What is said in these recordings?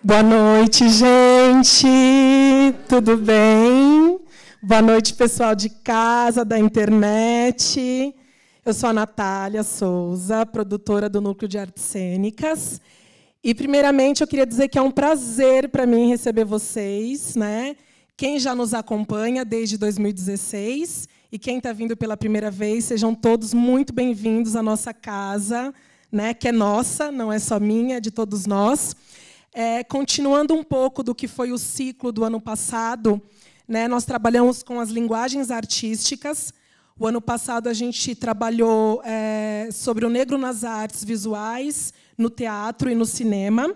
Boa noite, gente. Tudo bem? Boa noite, pessoal de casa, da internet. Eu sou a Natália Souza, produtora do Núcleo de Artes Cênicas. E, primeiramente, eu queria dizer que é um prazer para mim receber vocês, né? Quem já nos acompanha desde 2016 e quem está vindo pela primeira vez, sejam todos muito bem-vindos à nossa casa, né? Que é nossa, não é só minha, é de todos nós. Continuando um pouco do que foi o ciclo do ano passado, né, nós trabalhamos com as linguagens artísticas. O ano passado a gente trabalhou sobre o negro nas artes visuais, no teatro e no cinema.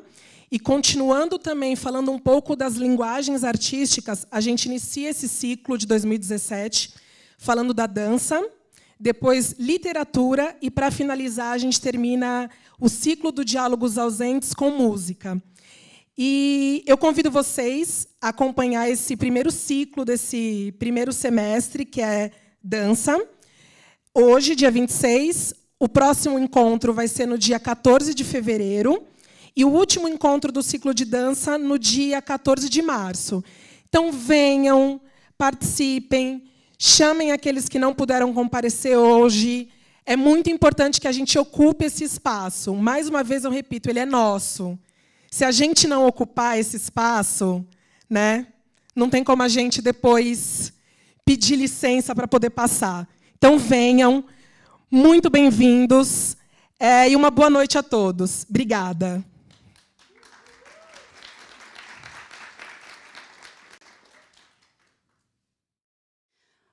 E, continuando também falando um pouco das linguagens artísticas, a gente inicia esse ciclo de 2017 falando da dança, depois literatura, e, para finalizar, a gente termina o ciclo do Diálogos Ausentes com música. E eu convido vocês a acompanhar esse primeiro ciclo desse primeiro semestre, que é dança. Hoje, dia 26, o próximo encontro vai ser no dia 14 de fevereiro e o último encontro do ciclo de dança no dia 14 de março. Então, venham, participem, chamem aqueles que não puderam comparecer hoje. É muito importante que a gente ocupe esse espaço. Mais uma vez, eu repito, ele é nosso. Se a gente não ocupar esse espaço, né, não tem como a gente depois pedir licença para poder passar. Então, venham, muito bem-vindos, e uma boa noite a todos. Obrigada.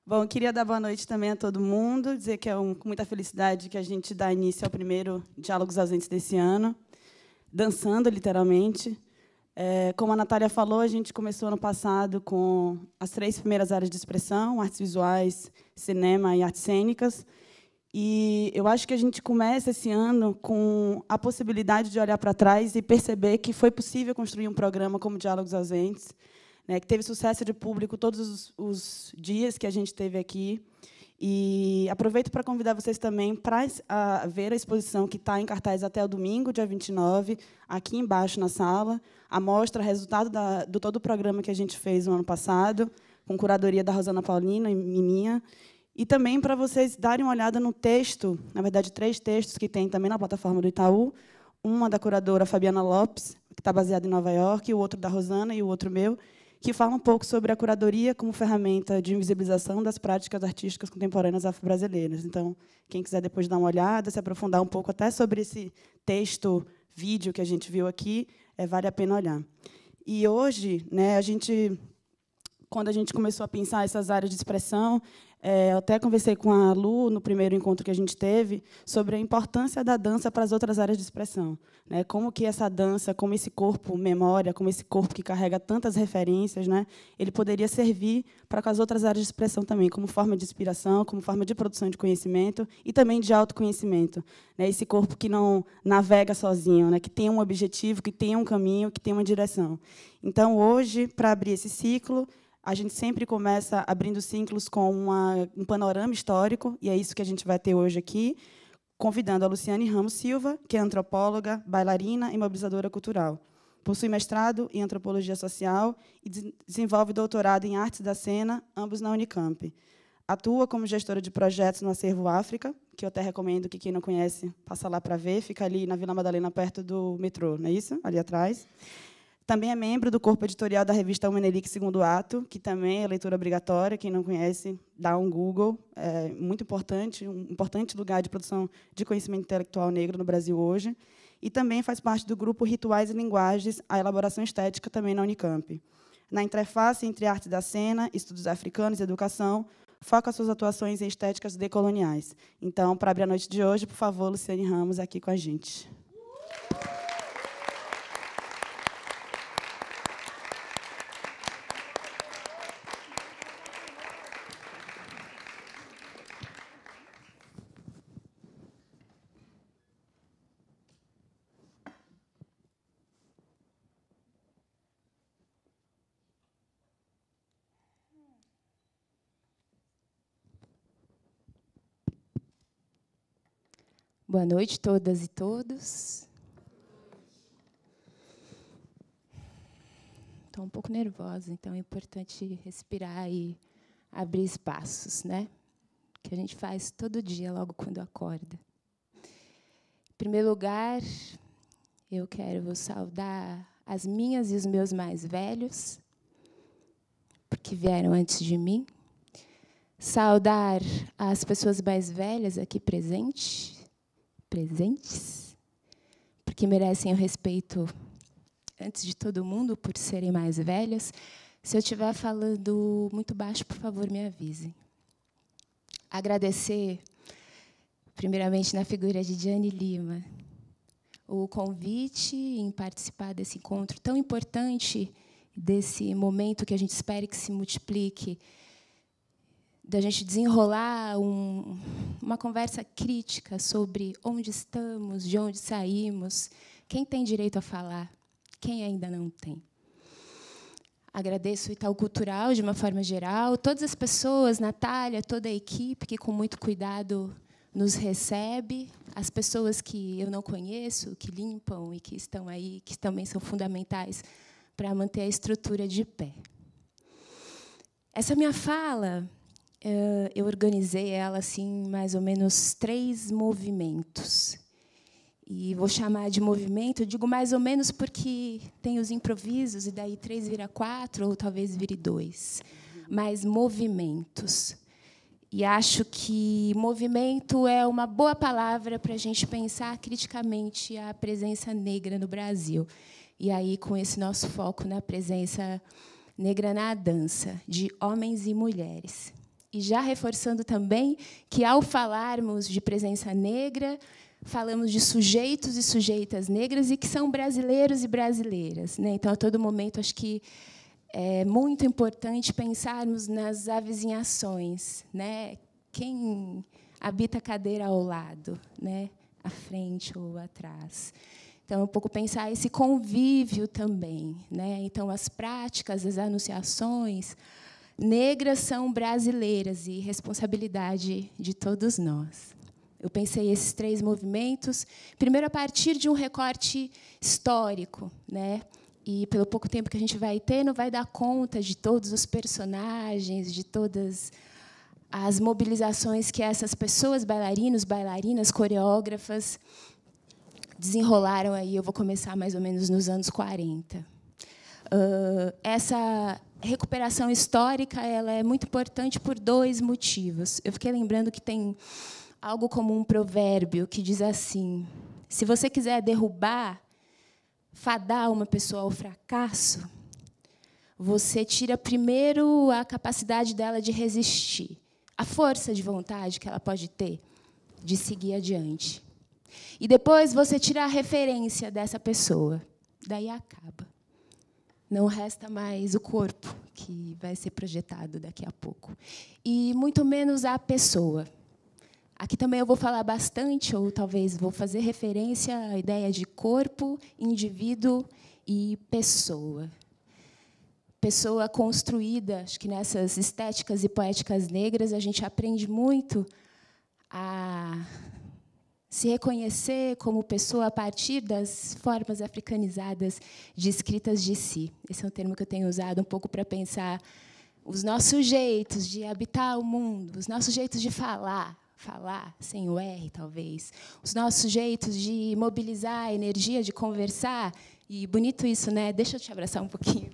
Bom, eu queria dar boa noite também a todo mundo, dizer que é com muita felicidade que a gente dá início ao primeiro Diálogos Ausentes desse ano, dançando, literalmente. Como a Natália falou, a gente começou ano passado com as 3 primeiras áreas de expressão, artes visuais, cinema e artes cênicas. E eu acho que a gente começa esse ano com a possibilidade de olhar para trás e perceber que foi possível construir um programa como Diálogos Ausentes, né, que teve sucesso de público todos os dias que a gente teve aqui. E aproveito para convidar vocês também para ver a exposição que está em cartaz até o domingo, dia 29, aqui embaixo na sala. A mostra, resultado do todo o programa que a gente fez no ano passado, com curadoria da Rosana Paulino e minha. E também para vocês darem uma olhada no texto, na verdade, 3 textos que tem também na plataforma do Itaú. Uma da curadora Fabiana Lopes, que está baseada em Nova York, e o outro da Rosana e o outro meu, que fala um pouco sobre a curadoria como ferramenta de invisibilização das práticas artísticas contemporâneas afro-brasileiras. Então, quem quiser depois dar uma olhada, se aprofundar um pouco até sobre esse texto, vídeo que a gente viu aqui, vale a pena olhar. E hoje, né, quando a gente começou a pensar essas áreas de expressão, eu até conversei com a Lu, no primeiro encontro que a gente teve, sobre a importância da dança para as outras áreas de expressão, né? Como que essa dança, como esse corpo memória, como esse corpo que carrega tantas referências, né, ele poderia servir para as outras áreas de expressão também, como forma de inspiração, como forma de produção de conhecimento e também de autoconhecimento, né? Esse corpo que não navega sozinho, né, que tem um objetivo, que tem um caminho, que tem uma direção. Então, hoje, para abrir esse ciclo, a gente sempre começa abrindo ciclos com um panorama histórico, e é isso que a gente vai ter hoje aqui, convidando a Luciane Ramos Silva, que é antropóloga, bailarina e mobilizadora cultural. Possui mestrado em antropologia social e desenvolve doutorado em artes da cena, ambos na Unicamp. Atua como gestora de projetos no Acervo África, que eu até recomendo que quem não conhece passa lá para ver, fica ali na Vila Madalena, perto do metrô, não é isso? Ali atrás. Também é membro do corpo editorial da revista O Menelik Segundo Ato, que também é leitura obrigatória. Quem não conhece, dá um Google. É muito importante, um importante lugar de produção de conhecimento intelectual negro no Brasil hoje. E também faz parte do grupo Rituais e Linguagens, a elaboração estética, também na Unicamp. Na interface entre arte da cena, estudos africanos e educação, foca suas atuações em estéticas decoloniais. Então, para abrir a noite de hoje, por favor, Luciane Ramos, aqui com a gente. Boa noite, todas e todos. estou um pouco nervosa, então é importante respirar e abrir espaços, né? Que a gente faz todo dia, logo quando acorda. Em primeiro lugar, eu quero saudar as minhas e os meus mais velhos, porque vieram antes de mim. Saudar as pessoas mais velhas aqui presentes, porque merecem o respeito antes de todo mundo, por serem mais velhas. Se eu estiver falando muito baixo, por favor, me avisem. Agradecer, primeiramente, na figura de Diane Lima, o convite em participar desse encontro tão importante, desse momento que a gente espera que se multiplique, da gente desenrolar uma conversa crítica sobre onde estamos, de onde saímos, quem tem direito a falar, quem ainda não tem. Agradeço o Itaú Cultural, de uma forma geral, todas as pessoas, Natália, toda a equipe, que, com muito cuidado, nos recebe, as pessoas que eu não conheço, que limpam e que estão aí, que também são fundamentais para manter a estrutura de pé. Essa minha fala, eu organizei ela assim, mais ou menos 3 movimentos. E vou chamar de movimento, eu digo mais ou menos porque tem os improvisos, e daí 3 vira 4, ou talvez vire 2. Mas movimentos. E acho que movimento é uma boa palavra para a gente pensar criticamente a presença negra no Brasil. E aí, com esse nosso foco na presença negra na dança, de homens e mulheres. E já reforçando também que, ao falarmos de presença negra, falamos de sujeitos e sujeitas negras e que são brasileiros e brasileiras, né? Então, a todo momento, acho que é muito importante pensarmos nas avizinhações, né? Quem habita a cadeira ao lado, né? À frente ou atrás. Então, um pouco pensar esse convívio também, né? Então, as práticas, as anunciações negras são brasileiras e responsabilidade de todos nós. Eu pensei esses 3 movimentos, primeiro a partir de um recorte histórico, né? E, pelo pouco tempo que a gente vai ter, não vai dar conta de todos os personagens, de todas as mobilizações que essas pessoas, bailarinos, bailarinas, coreógrafas, desenrolaram aí. Eu vou começar mais ou menos nos anos 40. Essa recuperação histórica ela é muito importante por 2 motivos. Eu fiquei lembrando que tem algo como um provérbio que diz assim: se você quiser derrubar, fadar uma pessoa ao fracasso, você tira primeiro a capacidade dela de resistir, a força de vontade que ela pode ter de seguir adiante. E depois você tira a referência dessa pessoa. Daí acaba. Não resta mais o corpo, que vai ser projetado daqui a pouco. E muito menos a pessoa. Aqui também eu vou falar bastante, ou talvez vou fazer referência à ideia de corpo, indivíduo e pessoa. Pessoa construída, acho que nessas estéticas e poéticas negras, a gente aprende muito a se reconhecer como pessoa a partir das formas africanizadas de escritas de si. Esse é um termo que eu tenho usado um pouco para pensar os nossos jeitos de habitar o mundo, os nossos jeitos de falar sem o R, talvez, os nossos jeitos de mobilizar a energia, de conversar. E bonito isso, né? Deixa eu te abraçar um pouquinho.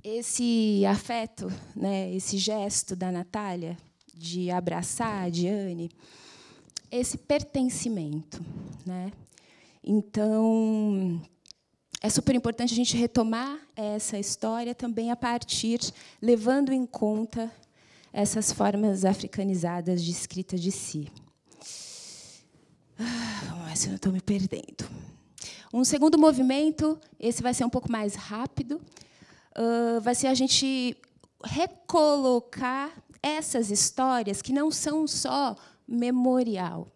Esse afeto, né, esse gesto da Natália de abraçar a Diane, esse pertencimento, né? Então, é super importante a gente retomar essa história também a partir, levando em conta essas formas africanizadas de escrita de si. Vamos ver se eu não estou me perdendo. Um segundo movimento, esse vai ser um pouco mais rápido, vai ser a gente recolocar essas histórias que não são só memorial.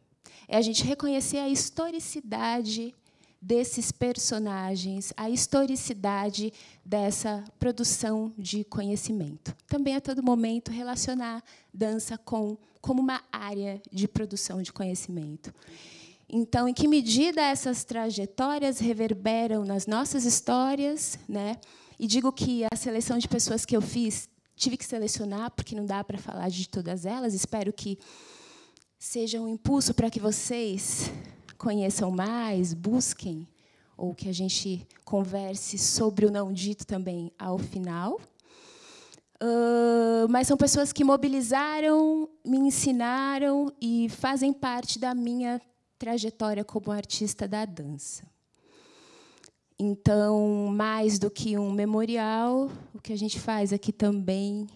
É a gente reconhecer a historicidade desses personagens, a historicidade dessa produção de conhecimento. Também, a todo momento, relacionar dança como uma área de produção de conhecimento. Então, em que medida essas trajetórias reverberam nas nossas histórias, né? E digo que a seleção de pessoas que eu fiz, tive que selecionar, porque não dá para falar de todas elas. Espero que seja um impulso para que vocês conheçam mais, busquem, ou que a gente converse sobre o não dito também ao final. Mas são pessoas que mobilizaram, me ensinaram e fazem parte da minha trajetória como artista da dança. Então, mais do que um memorial, o que a gente faz aqui também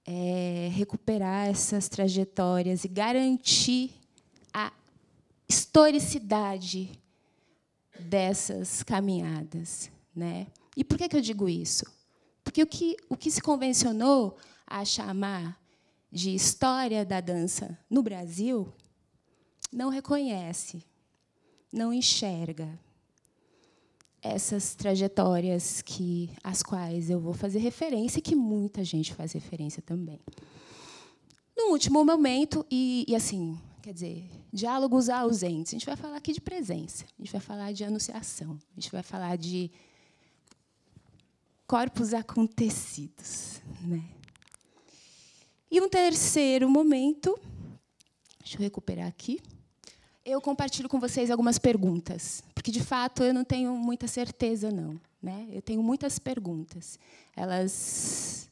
é recuperar essas trajetórias e garantir a historicidade dessas caminhadas, né? E por que eu digo isso? Porque o que se convencionou a chamar de história da dança no Brasil não reconhece, não enxerga essas trajetórias às quais eu vou fazer referência e que muita gente faz referência também. No último momento, assim, quer dizer, diálogos ausentes, a gente vai falar aqui de presença, a gente vai falar de anunciação, a gente vai falar de corpos acontecidos, né? E um terceiro momento, deixa eu recuperar aqui, eu compartilho com vocês algumas perguntas, porque, de fato, eu não tenho muita certeza, não, né? Eu tenho muitas perguntas. Elas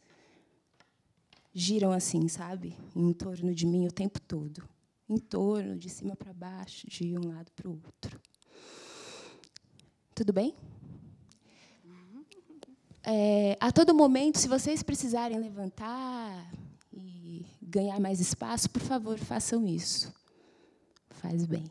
giram assim, sabe? Em torno de mim o tempo todo. Em torno, de cima para baixo, de um lado para o outro. Tudo bem? A todo momento, se vocês precisarem levantar e ganhar mais espaço, por favor, façam isso. Faz bem.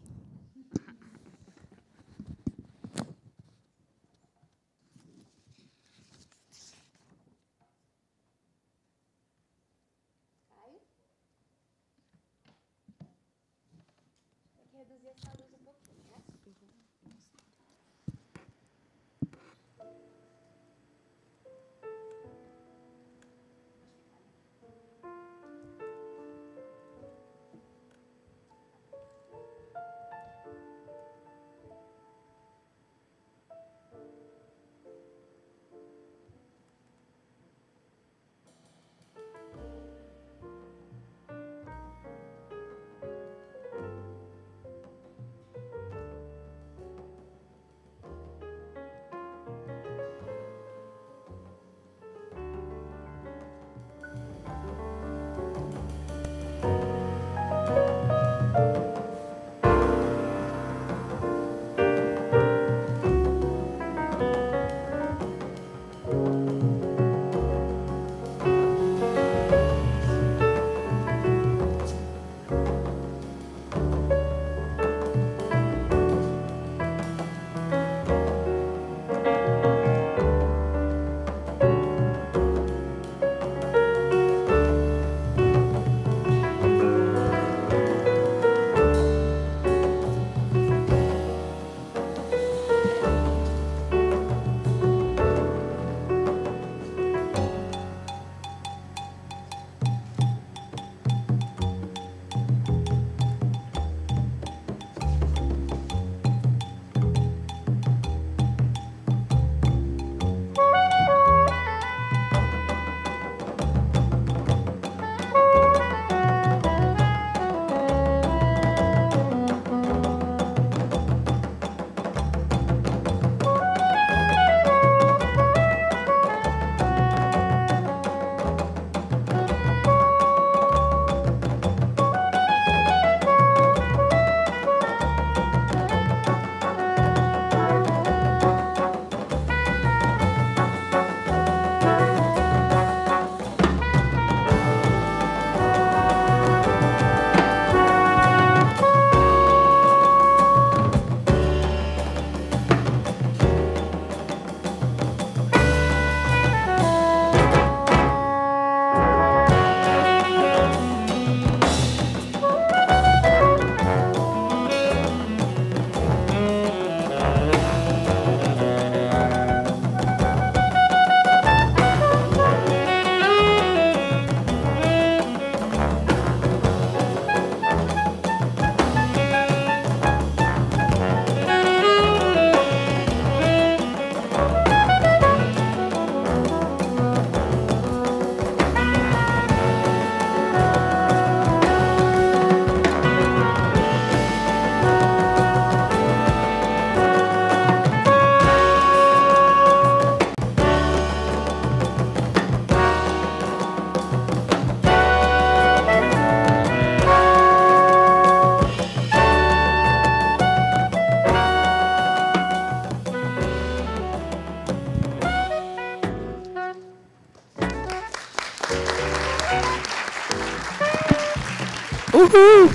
Uhul!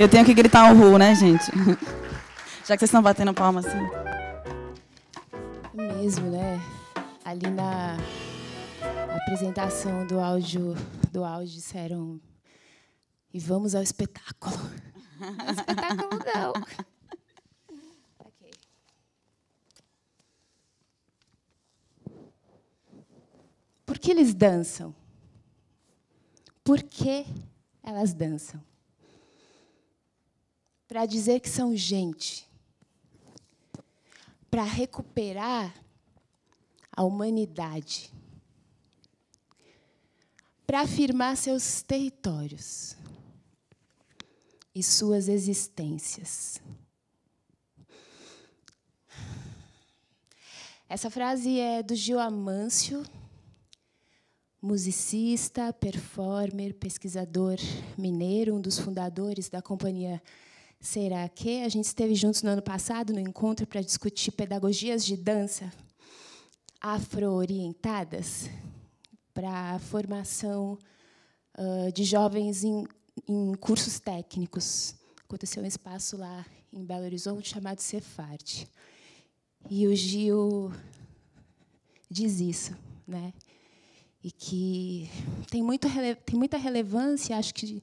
Eu tenho que gritar um uhul, né, gente? Já que vocês estão batendo palma assim. Mesmo, né? Ali na apresentação do áudio disseram: e vamos ao espetáculo. Não, espetáculo não. Okay. Por que eles dançam? Por que elas dançam? Para dizer que são gente. Para recuperar a humanidade. Para afirmar seus territórios e suas existências. Essa frase é do Gil Amâncio, musicista, performer, pesquisador mineiro, um dos fundadores da companhia Será Que? A gente esteve juntos no ano passado, no encontro, para discutir pedagogias de dança afro-orientadas para a formação de jovens em cursos técnicos. Aconteceu um espaço lá em Belo Horizonte chamado Cefarte. E o Gil diz isso, né? E que tem muita relevância, acho que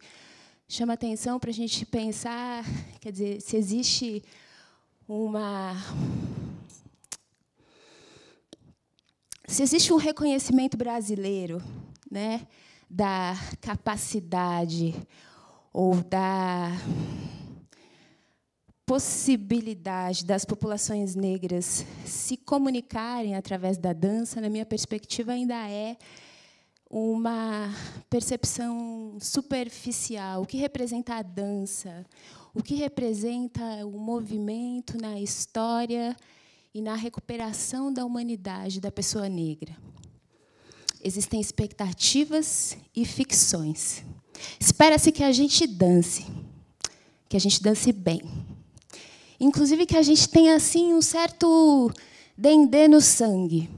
chama atenção para a gente pensar, quer dizer, se existe um reconhecimento brasileiro, né, da capacidade ou da possibilidade das populações negras se comunicarem através da dança, na minha perspectiva, ainda é uma percepção superficial. O que representa a dança? O que representa o movimento na história e na recuperação da humanidade da pessoa negra? Existem expectativas e ficções. Espera-se que a gente dance bem. Inclusive que a gente tenha assim um certo dendê no sangue.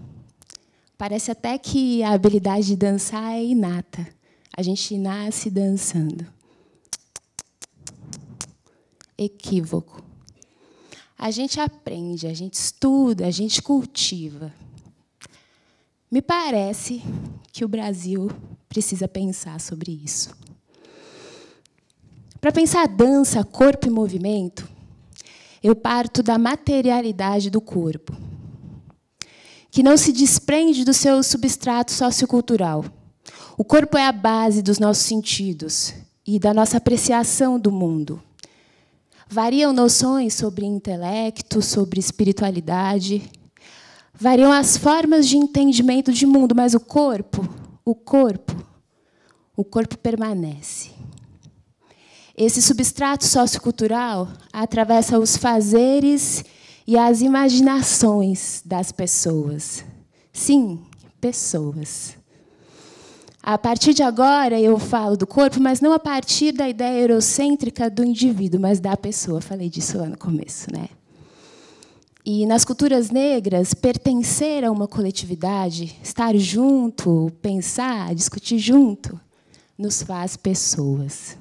Parece até que a habilidade de dançar é inata. A gente nasce dançando. Equívoco. A gente aprende, a gente estuda, a gente cultiva. Me parece que o Brasil precisa pensar sobre isso. Para pensar a dança, corpo e movimento, eu parto da materialidade do corpo, que não se desprende do seu substrato sociocultural. O corpo é a base dos nossos sentidos e da nossa apreciação do mundo. Variam noções sobre intelecto, sobre espiritualidade, variam as formas de entendimento de mundo, mas o corpo permanece. Esse substrato sociocultural atravessa os fazeres e as imaginações das pessoas. Sim, pessoas. A partir de agora, eu falo do corpo, mas não a partir da ideia eurocêntrica do indivíduo, mas da pessoa. Falei disso lá no começo, né? E, nas culturas negras, pertencer a uma coletividade, estar junto, pensar, discutir junto, nos faz pessoas.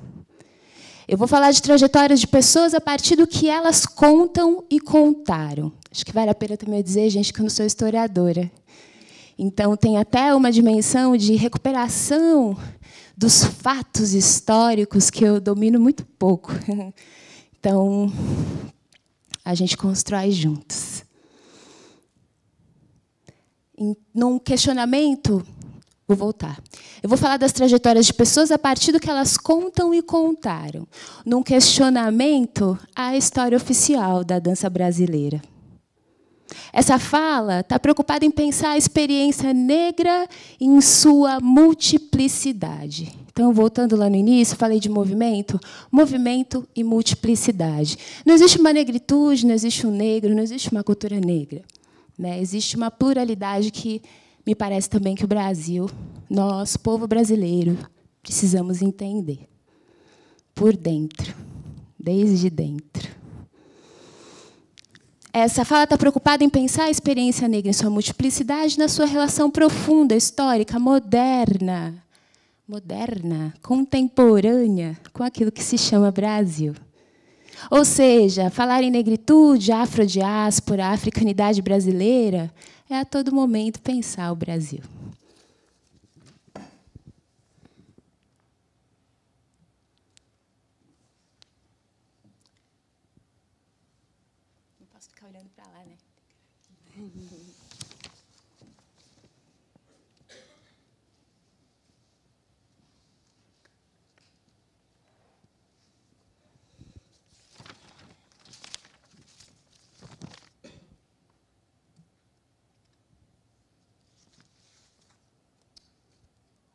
Eu vou falar de trajetórias de pessoas a partir do que elas contam e contaram. Acho que vale a pena também dizer, gente, que eu não sou historiadora. Então, tem até uma dimensão de recuperação dos fatos históricos que eu domino muito pouco. Então, a gente constrói juntos. Num questionamento, vou voltar. Eu vou falar das trajetórias de pessoas a partir do que elas contam e contaram. Num questionamento à história oficial da dança brasileira. Essa fala está preocupada em pensar a experiência negra em sua multiplicidade. Então, voltando lá no início, falei de movimento e multiplicidade. Não existe uma negritude, não existe um negro, não existe uma cultura negra, né? Existe uma pluralidade que me parece também que o Brasil, nós, povo brasileiro, precisamos entender. Por dentro, desde dentro. Essa fala está preocupada em pensar a experiência negra em sua multiplicidade na sua relação profunda, histórica, moderna moderna, contemporânea com aquilo que se chama Brasil. Ou seja, falar em negritude, afrodiáspora, africanidade brasileira, é a todo momento pensar o Brasil. Não posso ficar olhando para lá, né?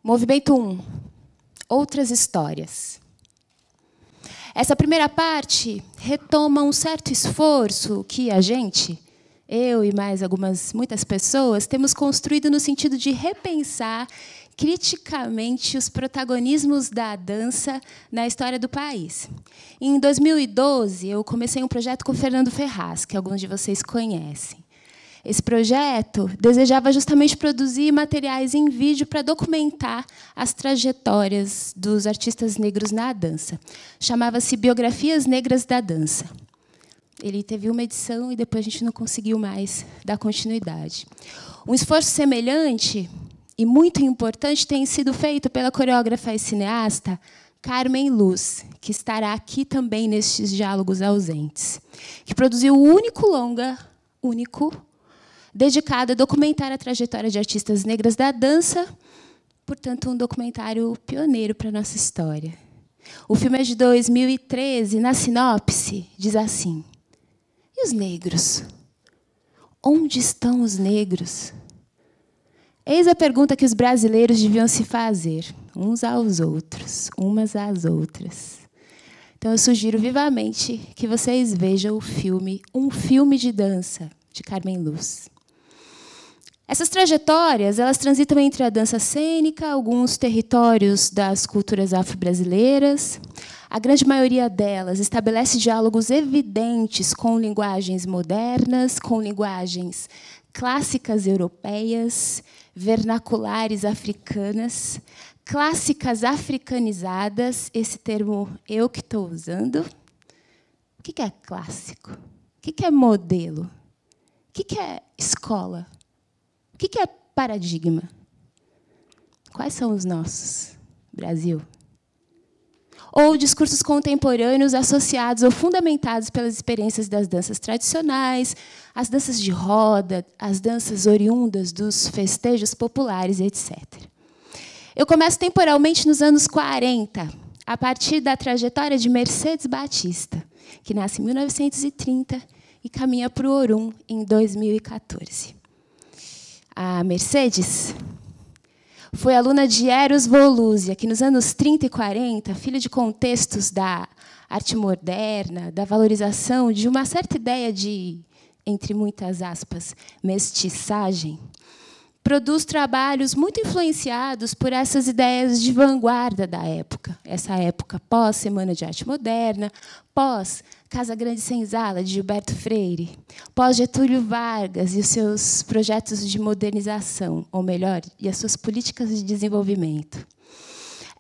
Movimento 1. Outras histórias. Essa primeira parte retoma um certo esforço que a gente, eu e mais muitas pessoas, temos construído no sentido de repensar criticamente os protagonismos da dança na história do país. Em 2012, eu comecei um projeto com o Fernando Ferraz, que alguns de vocês conhecem. Esse projeto desejava justamente produzir materiais em vídeo para documentar as trajetórias dos artistas negros na dança. Chamava-se Biografias Negras da Dança. Ele teve uma edição e depois a gente não conseguiu mais dar continuidade. Um esforço semelhante e muito importante tem sido feito pela coreógrafa e cineasta Carmen Luz, que estará aqui também nestes Diálogos Ausentes, que produziu o único longa, dedicado a documentar a trajetória de artistas negras da dança, portanto, um documentário pioneiro para a nossa história. O filme é de 2013, na sinopse, diz assim: e os negros? Onde estão os negros? Eis a pergunta que os brasileiros deviam se fazer, uns aos outros, umas às outras. Então, eu sugiro vivamente que vocês vejam o filme Um Filme de Dança, de Carmen Luz. Essas trajetórias, elas transitam entre a dança cênica, alguns territórios das culturas afro-brasileiras. A grande maioria delas estabelece diálogos evidentes com linguagens modernas, com linguagens clássicas europeias, vernaculares africanas, clássicas africanizadas, esse termo eu que estou usando. O que é clássico? O que é modelo? O que é escola? O que é paradigma? Quais são os nossos, Brasil? Ou discursos contemporâneos associados ou fundamentados pelas experiências das danças tradicionais, as danças de roda, as danças oriundas dos festejos populares, etc. Eu começo temporalmente nos anos 40, a partir da trajetória de Mercedes Batista, que nasce em 1930 e caminha para o Orum em 2014. A Mercedes foi aluna de Eros Volúzia, que nos anos 30 e 40, filho de contextos da arte moderna, da valorização de uma certa ideia de, entre muitas aspas, mestiçagem, produz trabalhos muito influenciados por essas ideias de vanguarda da época. Essa época pós-Semana de Arte Moderna, pós Casa Grande Senzala, de Gilberto Freire, pós-Getúlio Vargas e os seus projetos de modernização, ou melhor, e as suas políticas de desenvolvimento.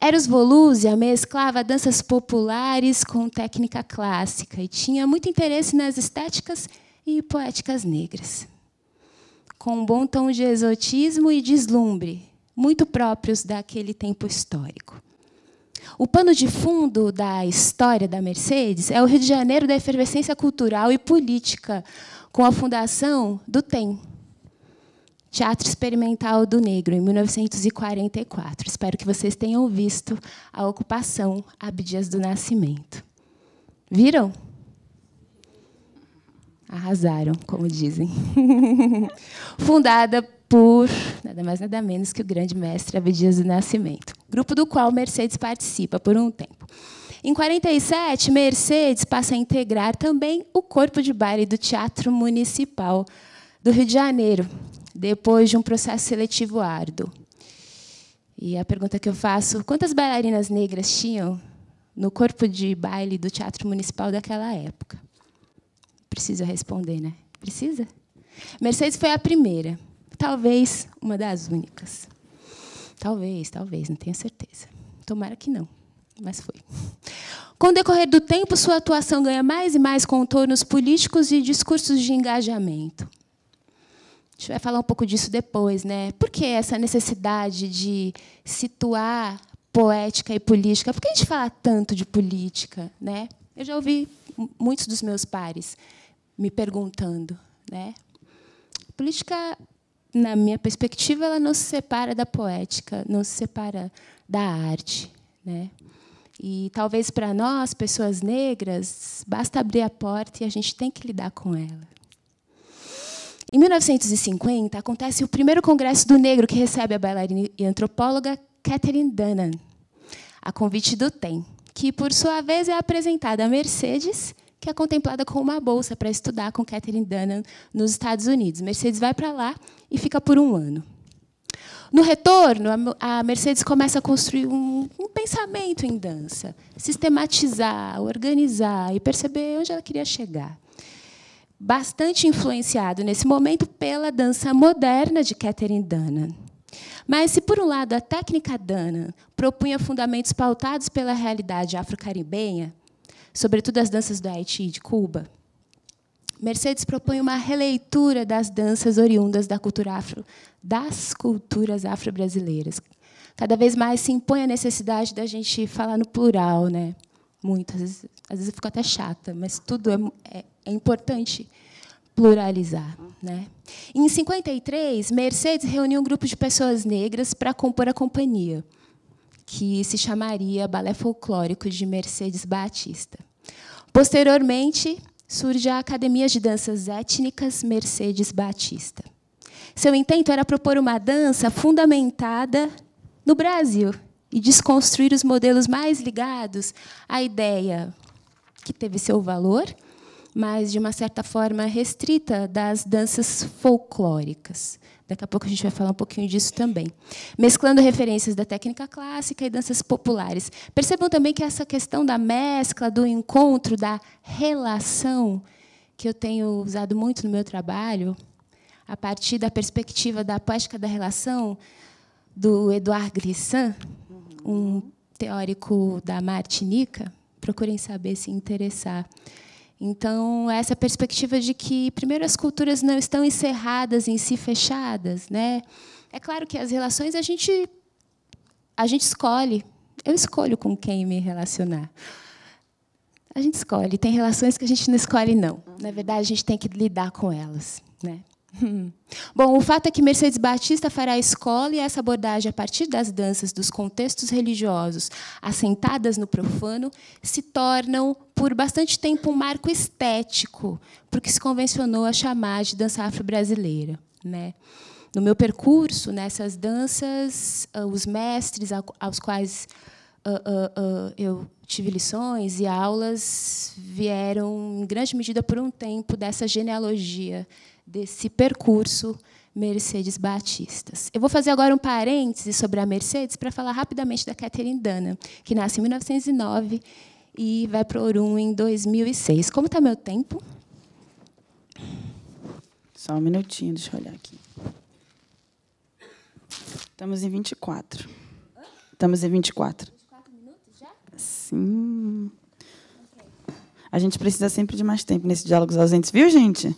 Eros Volúzia mesclava danças populares com técnica clássica e tinha muito interesse nas estéticas e poéticas negras, com um bom tom de exotismo e deslumbre, muito próprios daquele tempo histórico. O pano de fundo da história da Mercedes é o Rio de Janeiro da efervescência cultural e política, com a fundação do TEM, Teatro Experimental do Negro, em 1944. Espero que vocês tenham visto a ocupação Abdias do Nascimento. Viram? Arrasaram, como dizem. Fundada por nada mais nada menos que o grande mestre Abdias do Nascimento, grupo do qual Mercedes participa por um tempo. Em 47, Mercedes passa a integrar também o corpo de baile do Teatro Municipal do Rio de Janeiro, depois de um processo seletivo árduo. E a pergunta que eu faço: quantas bailarinas negras tinham no corpo de baile do Teatro Municipal daquela época? Precisa responder, né? Precisa? Mercedes foi a primeira, talvez uma das únicas. Talvez, não tenho certeza. Tomara que não, mas foi. Com o decorrer do tempo, sua atuação ganha mais e mais contornos políticos e discursos de engajamento. A gente vai falar um pouco disso depois, né? Por que essa necessidade de situar poética e política? Por que a gente fala tanto de política, né? Eu já ouvi muitos dos meus pares me perguntando, né? Política, na minha perspectiva, ela não se separa da poética, não se separa da arte, né? E talvez para nós, pessoas negras, basta abrir a porta e a gente tem que lidar com ela. Em 1950, acontece o primeiro congresso do negro, que recebe a bailarina e antropóloga Catherine Dunham, a convite do TEM, que, por sua vez, é apresentada a Mercedes, que é contemplada com uma bolsa para estudar com Catherine Dunham nos Estados Unidos. Mercedes vai para lá e fica por 1 ano. No retorno, a Mercedes começa a construir um pensamento em dança, sistematizar, organizar e perceber onde ela queria chegar. Bastante influenciado, nesse momento, pela dança moderna de Catherine Dunham. Mas, se, por um lado, a técnica Dunham propunha fundamentos pautados pela realidade afro-caribenha, sobretudo as danças do Haiti e de Cuba, Mercedes propõe uma releitura das danças oriundas das culturas afro-brasileiras. Cada vez mais se impõe a necessidade da gente falar no plural, né? Muito, às vezes eu fico até chata, mas tudo é importante pluralizar, né? Em 53, Mercedes reuniu um grupo de pessoas negras para compor a companhia, que se chamaria Balé Folclórico de Mercedes Batista. Posteriormente, surge a Academia de Danças Étnicas Mercedes Batista. Seu intento era propor uma dança fundamentada no Brasil e desconstruir os modelos mais ligados à ideia que teve seu valor, mas, de uma certa forma, restrita das danças folclóricas. Daqui a pouco a gente vai falar um pouquinho disso também. Mesclando referências da técnica clássica e danças populares. Percebam também que essa questão da mescla, do encontro, da relação, que eu tenho usado muito no meu trabalho, a partir da perspectiva da poética da relação, do Édouard Glissant, um teórico da Martinica. Procurem saber, se interessar. Então, essa perspectiva de que, primeiro, as culturas não estão encerradas em si, fechadas, né? É claro que as relações a gente escolhe. Eu escolho com quem me relacionar. A gente escolhe. Tem relações que a gente não escolhe, não. Na verdade, a gente tem que lidar com elas, né? Bom, o fato é que Mercedes Batista fará a escola e essa abordagem a partir das danças dos contextos religiosos assentadas no profano se tornam, por bastante tempo, um marco estético, porque se convencionou a chamar de dança afro-brasileira, né? No meu percurso, nessas danças, os mestres aos quais eu tive lições e aulas vieram, em grande medida, por um tempo, dessa genealogia, desse percurso Mercedes Batistas. Eu vou fazer agora um parêntese sobre a Mercedes para falar rapidamente da Catherine Dunham, que nasce em 1909 e vai para o Orum em 2006. Como está meu tempo? Só um minutinho, deixa eu olhar aqui. Estamos em 24. Estamos em 24. 24 minutos já? Sim. A gente precisa sempre de mais tempo nesse Diálogos Ausentes, viu, gente?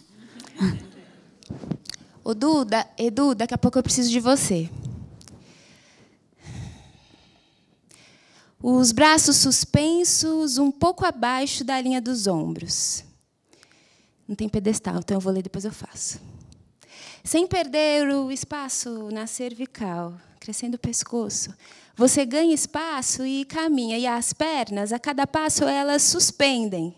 Edu, daqui a pouco eu preciso de você. Os braços suspensos um pouco abaixo da linha dos ombros. Não tem pedestal, então eu vou ler, depois eu faço. Sem perder o espaço na cervical, crescendo o pescoço, você ganha espaço e caminha, e as pernas, a cada passo, elas suspendem.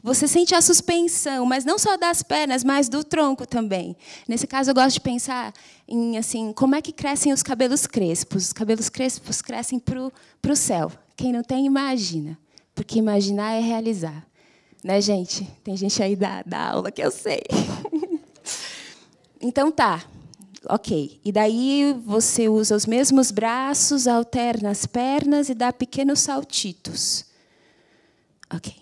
Você sente a suspensão, mas não só das pernas, mas do tronco também. Nesse caso, eu gosto de pensar em assim, como é que crescem os cabelos crespos. Os cabelos crespos crescem para o céu. Quem não tem, imagina. Porque imaginar é realizar. Né, gente? Tem gente aí da aula que eu sei. Então, tá. Ok. E daí você usa os mesmos braços, alterna as pernas e dá pequenos saltitos. Ok.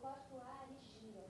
corta o ar e gira.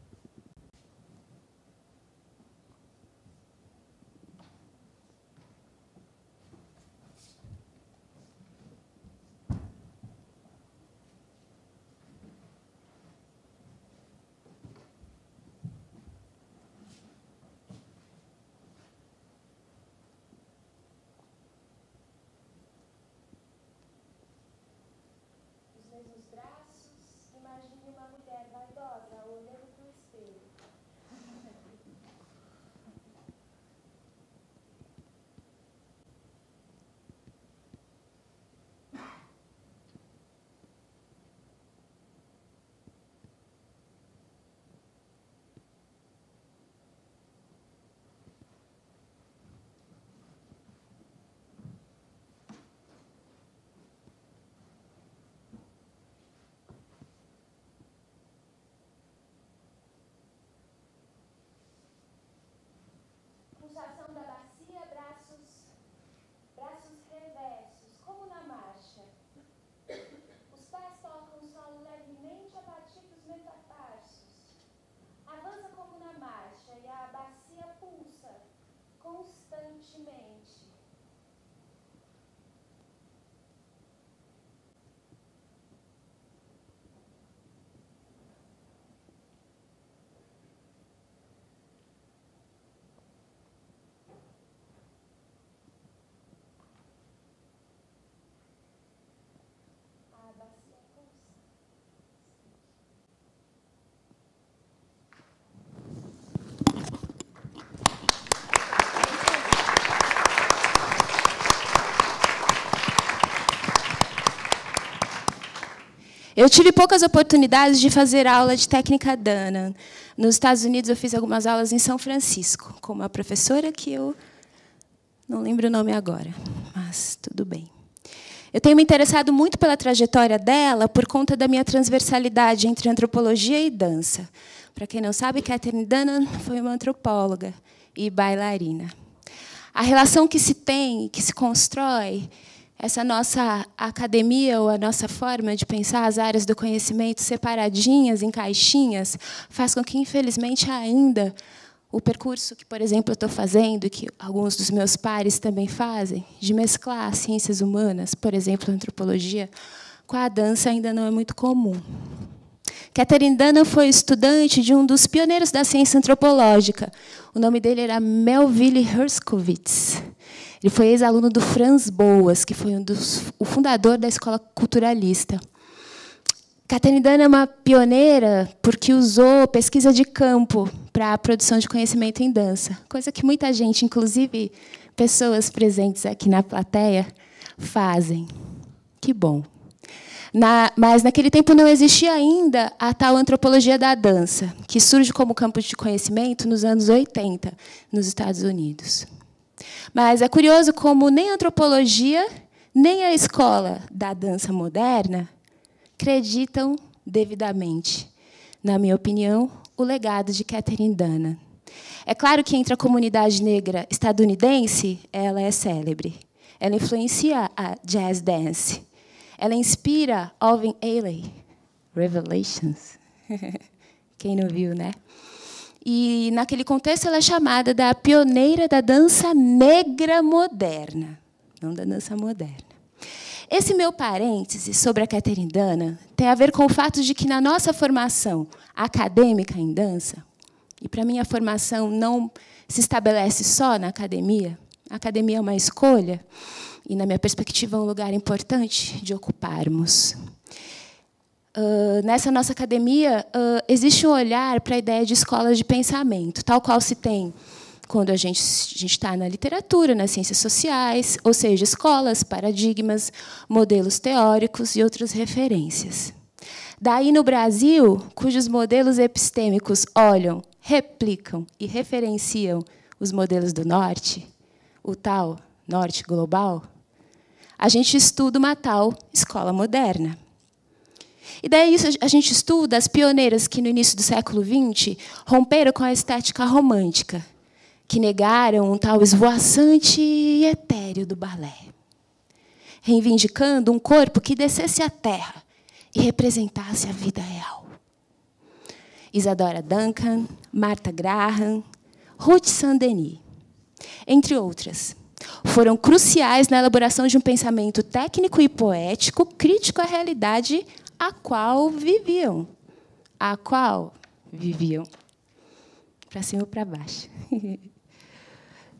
Nos braços, imagine uma mulher vaidosa olhando para o espelho. Pulsação da bacia, braços reversos, como na marcha. Os pés tocam o solo levemente a partir dos metatarsos. Avança como na marcha e a bacia pulsa constantemente. Eu tive poucas oportunidades de fazer aula de técnica Dana. Nos Estados Unidos, eu fiz algumas aulas em São Francisco, com uma professora que eu não lembro o nome agora, mas tudo bem. Eu tenho me interessado muito pela trajetória dela por conta da minha transversalidade entre antropologia e dança. Para quem não sabe, Catherine Dunham foi uma antropóloga e bailarina. A relação que se tem, que se constrói, essa nossa academia ou a nossa forma de pensar as áreas do conhecimento separadinhas, em caixinhas, faz com que, infelizmente, ainda o percurso que, por exemplo, eu estou fazendo, e que alguns dos meus pares também fazem, de mesclar as ciências humanas, por exemplo, a antropologia, com a dança, ainda não é muito comum. Catherine Dunham foi estudante de um dos pioneiros da ciência antropológica. O nome dele era Melville Herskovits. Ele foi ex-aluno do Franz Boas, que foi o fundador da escola culturalista. Catherine Dunham é uma pioneira porque usou pesquisa de campo para a produção de conhecimento em dança, coisa que muita gente, inclusive pessoas presentes aqui na plateia, fazem. Que bom. Mas, naquele tempo, não existia ainda a tal antropologia da dança, que surge como campo de conhecimento nos anos 80, nos Estados Unidos. Mas é curioso como nem a antropologia, nem a escola da dança moderna acreditam devidamente, na minha opinião, o legado de Catherine Dunham. É claro que entre a comunidade negra estadunidense, ela é célebre. Ela influencia a jazz dance. Ela inspira Alvin Ailey, Revelations. Quem não viu, né? E, naquele contexto, ela é chamada da pioneira da dança negra moderna, não da dança moderna. Esse meu parêntese sobre a Catherine Dunham tem a ver com o fato de que, na nossa formação acadêmica em dança, e, para mim, a formação não se estabelece só na academia, a academia é uma escolha, e, na minha perspectiva, é um lugar importante de ocuparmos. Nessa nossa academia, existe um olhar para a ideia de escolas de pensamento, tal qual se tem quando a gente está na literatura, nas ciências sociais, ou seja, escolas, paradigmas, modelos teóricos e outras referências. Daí, no Brasil, cujos modelos epistêmicos olham, replicam e referenciam os modelos do Norte, o tal Norte global, a gente estuda uma tal escola moderna. E daí a gente estuda as pioneiras que, no início do século XX, romperam com a estética romântica, que negaram um tal esvoaçante e etéreo do balé, reivindicando um corpo que descesse à terra e representasse a vida real. Isadora Duncan, Martha Graham, Ruth Saint-Denis, entre outras. Foram cruciais na elaboração de um pensamento técnico e poético crítico à realidade a qual viviam. A qual viviam. Para cima ou para baixo.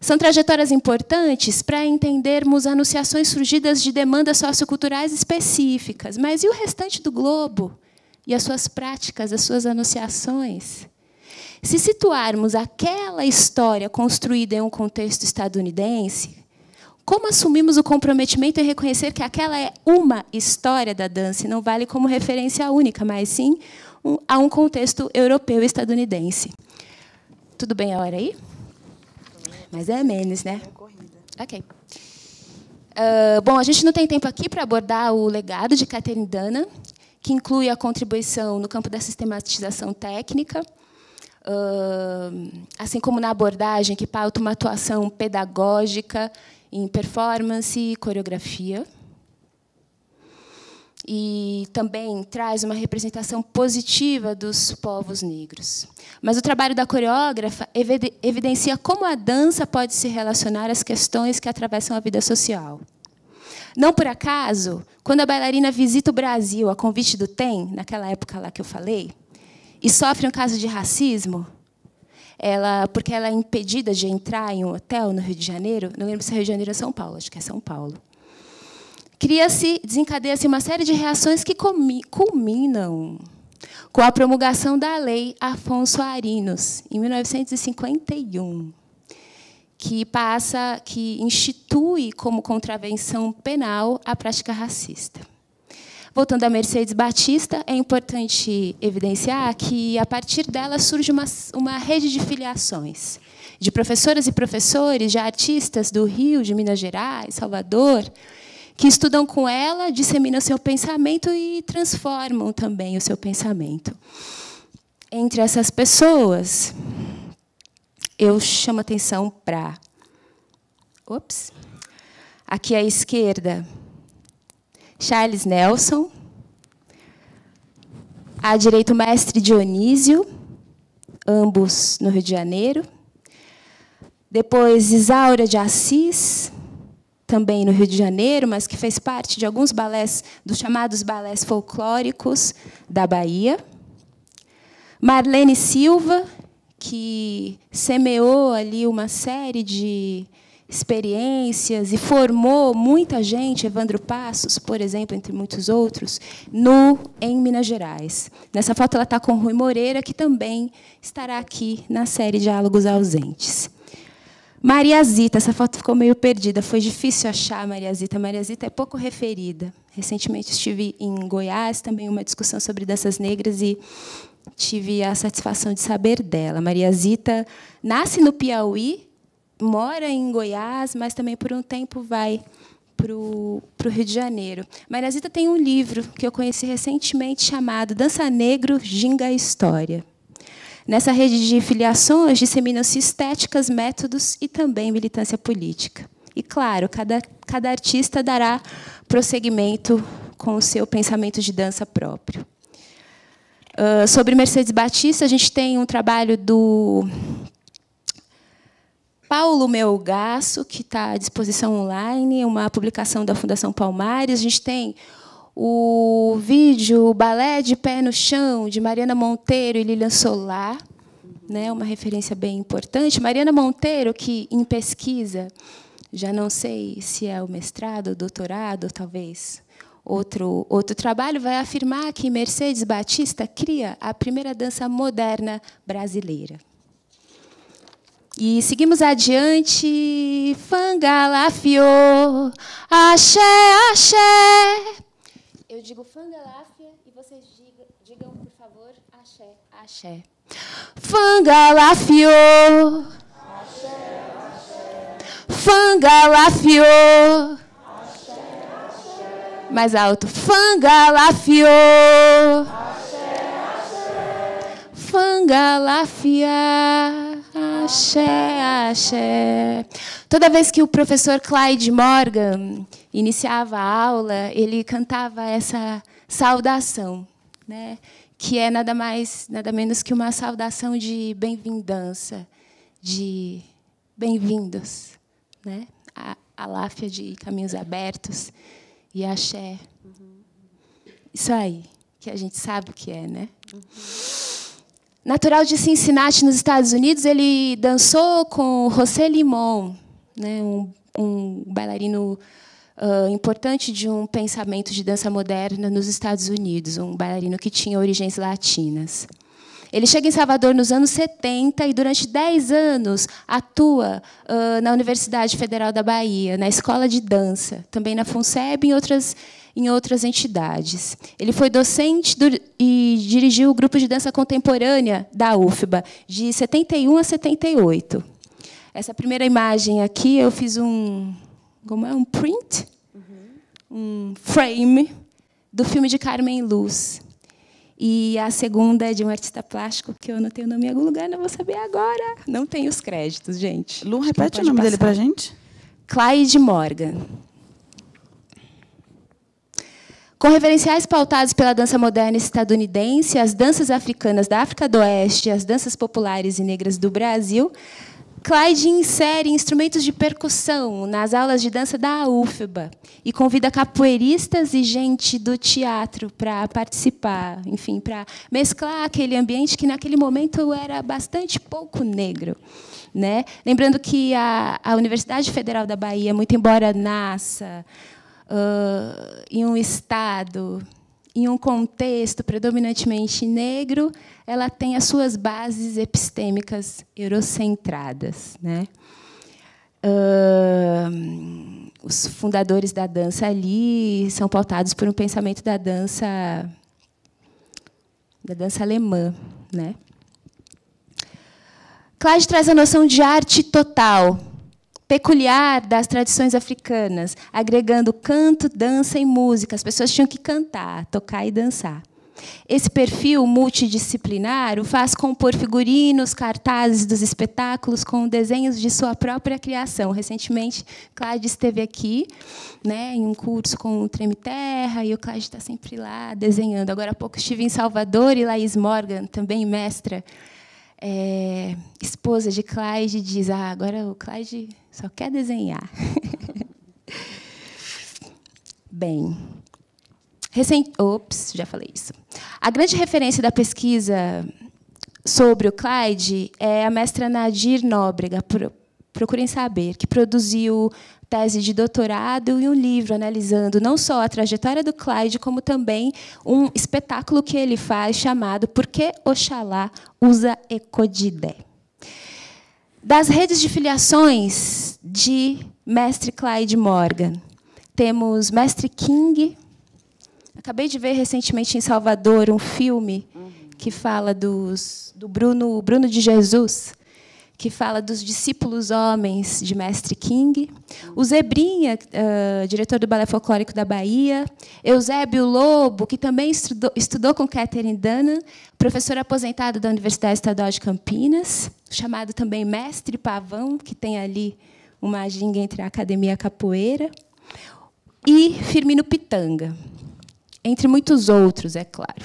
São trajetórias importantes para entendermos anunciações surgidas de demandas socioculturais específicas. Mas e o restante do globo? E as suas práticas, as suas anunciações? Se situarmos aquela história construída em um contexto estadunidense, como assumimos o comprometimento em reconhecer que aquela é uma história da dança e não vale como referência única, mas sim a um contexto europeu e estadunidense? Tudo bem a hora aí? Mas é menos, né? Ok. Bom, a gente não tem tempo aqui para abordar o legado de Catherine Dunham, que inclui a contribuição no campo da sistematização técnica, assim como na abordagem que pauta uma atuação pedagógica em performance e coreografia. E também traz uma representação positiva dos povos negros. Mas o trabalho da coreógrafa evidencia como a dança pode se relacionar às questões que atravessam a vida social. Não por acaso, quando a bailarina visita o Brasil a convite do TEM, naquela época lá que eu falei, e sofre um caso de racismo, porque ela é impedida de entrar em um hotel no Rio de Janeiro, não lembro se é Rio de Janeiro ou São Paulo, acho que é São Paulo. Desencadeia-se uma série de reações que culminam com a promulgação da Lei Afonso Arinos, em 1951, que institui como contravenção penal a prática racista. Voltando a Mercedes Batista, é importante evidenciar que, a partir dela, surge uma rede de filiações de professoras e professores, de artistas do Rio, de Minas Gerais, Salvador, que estudam com ela, disseminam seu pensamento e transformam também o seu pensamento. Entre essas pessoas, eu chamo atenção para... Aqui à esquerda, Charles Nelson. À direita, o mestre Dionísio, ambos no Rio de Janeiro. Depois, Isaura de Assis, também no Rio de Janeiro, mas que fez parte de alguns balés, dos chamados balés folclóricos da Bahia. Marlene Silva, que semeou ali uma série de experiências e formou muita gente, Evandro Passos, por exemplo, entre muitos outros, em Minas Gerais. Nessa foto ela está com Rui Moreira, que também estará aqui na série Diálogos Ausentes. Maria Zita, essa foto ficou meio perdida, foi difícil achar a Maria Zita. Maria Zita é pouco referida. Recentemente estive em Goiás, também uma discussão sobre danças negras, e tive a satisfação de saber dela. Maria Zita nasce no Piauí, mora em Goiás, mas também, por um tempo, vai para o Rio de Janeiro. Maria Zita tem um livro que eu conheci recentemente chamado Dança Negro, Ginga História. Nessa rede de filiações, disseminam-se estéticas, métodos e também militância política. E, claro, cada artista dará prosseguimento com o seu pensamento de dança próprio. Sobre Mercedes Batista, a gente tem um trabalho do Paulo Melgaço, que está à disposição online, uma publicação da Fundação Palmares. A gente tem o vídeo Balé de Pé no Chão, de Mariana Monteiro e Lilian Solar, né, uma referência bem importante. Mariana Monteiro, que, em pesquisa, já não sei se é o mestrado, o doutorado, ou talvez outro trabalho, vai afirmar que Mercedes Batista cria a primeira dança moderna brasileira. E seguimos adiante. Fangalafiô, axé, axé. Eu digo Fangaláfia e vocês digam, por favor, axé, axé. Fangalafiô, axé, axé. Fangalafiô, axé, axé. Mais alto. Fangalafiô, axé, axé. Fangalafia, axé, axé. Toda vez que o professor Clyde Morgan iniciava a aula, ele cantava essa saudação, né, que é nada mais, nada menos que uma saudação de bem-vindança, de bem-vindos, né? A Láfia de Caminhos Abertos e axé. Isso aí, que a gente sabe o que é, né? Natural de Cincinnati, nos Estados Unidos, ele dançou com José Limón, né? Um bailarino importante de um pensamento de dança moderna nos Estados Unidos, um bailarino que tinha origens latinas. Ele chega em Salvador nos anos 70 e, durante 10 anos, atua na Universidade Federal da Bahia, na Escola de Dança, também na FUNSEB e em outras entidades. Ele foi docente e dirigiu o grupo de dança contemporânea da UFBA, de 71 a 78. Essa primeira imagem aqui, eu fiz um print, um frame do filme de Carmen Luz. E a segunda é de um artista plástico, que eu não tenho o nome em algum lugar, não vou saber agora. Não tem os créditos, gente. Lu, repete o nome dele para a gente. Clyde Morgan. Com referenciais pautados pela dança moderna estadunidense, as danças africanas da África do Oeste e as danças populares e negras do Brasil, Clyde insere instrumentos de percussão nas aulas de dança da UFBA e convida capoeiristas e gente do teatro para participar, enfim, para mesclar aquele ambiente que, naquele momento, era bastante pouco negro, né? Lembrando que a Universidade Federal da Bahia, muito embora nasça em um estado, em um contexto predominantemente negro, ela tem as suas bases epistêmicas eurocentradas, né? Os fundadores da dança ali são pautados por um pensamento da dança alemã, né? Clyde traz a noção de arte total, peculiar das tradições africanas, agregando canto, dança e música. As pessoas tinham que cantar, tocar e dançar. Esse perfil multidisciplinar o faz compor figurinos, cartazes dos espetáculos com desenhos de sua própria criação. Recentemente, Clyde esteve aqui, né, em um curso com o Treme Terra, e o Clyde está sempre lá desenhando. Agora há pouco estive em Salvador e Laís Morgan, também mestra, esposa de Clyde, diz: agora o Clyde só quer desenhar. Bem, já falei isso. A grande referência da pesquisa sobre o Clyde é a mestra Nadir Nóbrega, procurem saber, que produziu tese de doutorado e um livro analisando não só a trajetória do Clyde, como também um espetáculo que ele faz chamado Por que Oxalá usa Ecodidé? Das redes de filiações de mestre Clyde Morgan, temos mestre King. Acabei de ver recentemente em Salvador um filme que fala do Bruno de Jesus, que fala dos discípulos homens de mestre King. O Zebrinha, diretor do Balé Folclórico da Bahia. Eusébio Lobo, que também estudou com Catherine Dunham, professor aposentado da Universidade Estadual de Campinas, chamado também Mestre Pavão, que tem ali uma ginga entre a academia e a capoeira. E Firmino Pitanga, entre muitos outros, é claro.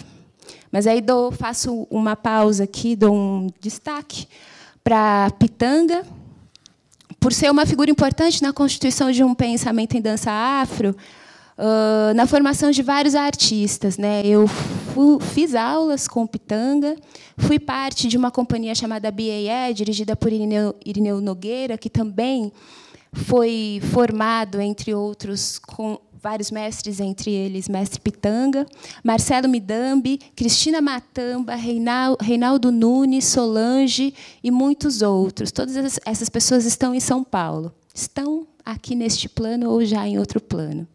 Mas aí faço uma pausa aqui, dou um destaque para Pitanga, por ser uma figura importante na constituição de um pensamento em dança afro, na formação de vários artistas, né? Eu fiz aulas com Pitanga, fui parte de uma companhia chamada BAE, dirigida por Irineu Nogueira, que também foi formado, entre outros, com vários mestres, entre eles mestre Pitanga, Marcelo Midambi, Cristina Matamba, Reinaldo Nunes, Solange e muitos outros. Todas essas pessoas estão em São Paulo. Estão aqui neste plano ou já em outro plano.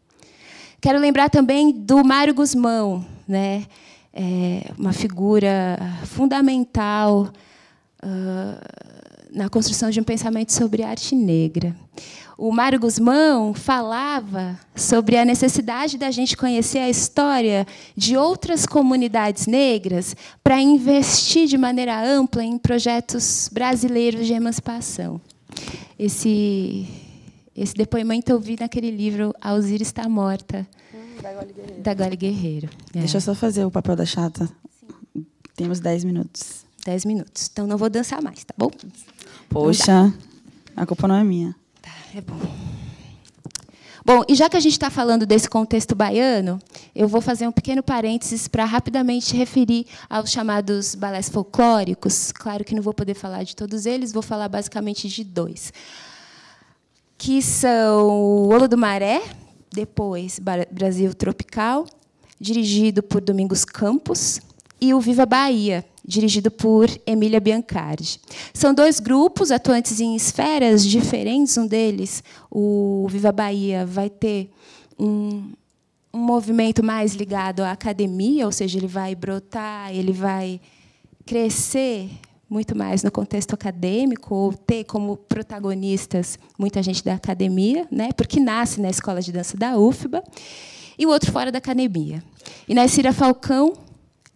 Quero lembrar também do Mário Guzmão, né? Uma figura fundamental na construção de um pensamento sobre arte negra. O Mário Guzmão falava sobre a necessidade da gente conhecer a história de outras comunidades negras para investir de maneira ampla em projetos brasileiros de emancipação. Esse depoimento eu vi naquele livro Alzira Está Morta, da Gole Guerreiro. Deixa eu só fazer o papel da chata. Sim. Temos 10 minutos. 10 minutos. Então, não vou dançar mais, tá bom? Poxa, a culpa não é minha. Tá, é bom. Bom, e já que a gente está falando desse contexto baiano, eu vou fazer um pequeno parênteses para rapidamente referir aos chamados balés folclóricos. Claro que não vou poder falar de todos eles, vou falar basicamente de 2. Que são o Olo do Maré, depois Brasil Tropical, dirigido por Domingos Campos, e o Viva Bahia, dirigido por Emília Biancardi. São 2 grupos atuantes em esferas diferentes. Um deles, o Viva Bahia, vai ter um movimento mais ligado à academia, ou seja, ele vai brotar, ele vai crescer muito mais no contexto acadêmico, ou ter como protagonistas muita gente da academia, né, porque nasce na Escola de Dança da UFBA, e o outro fora da academia. E Naysira Falcão,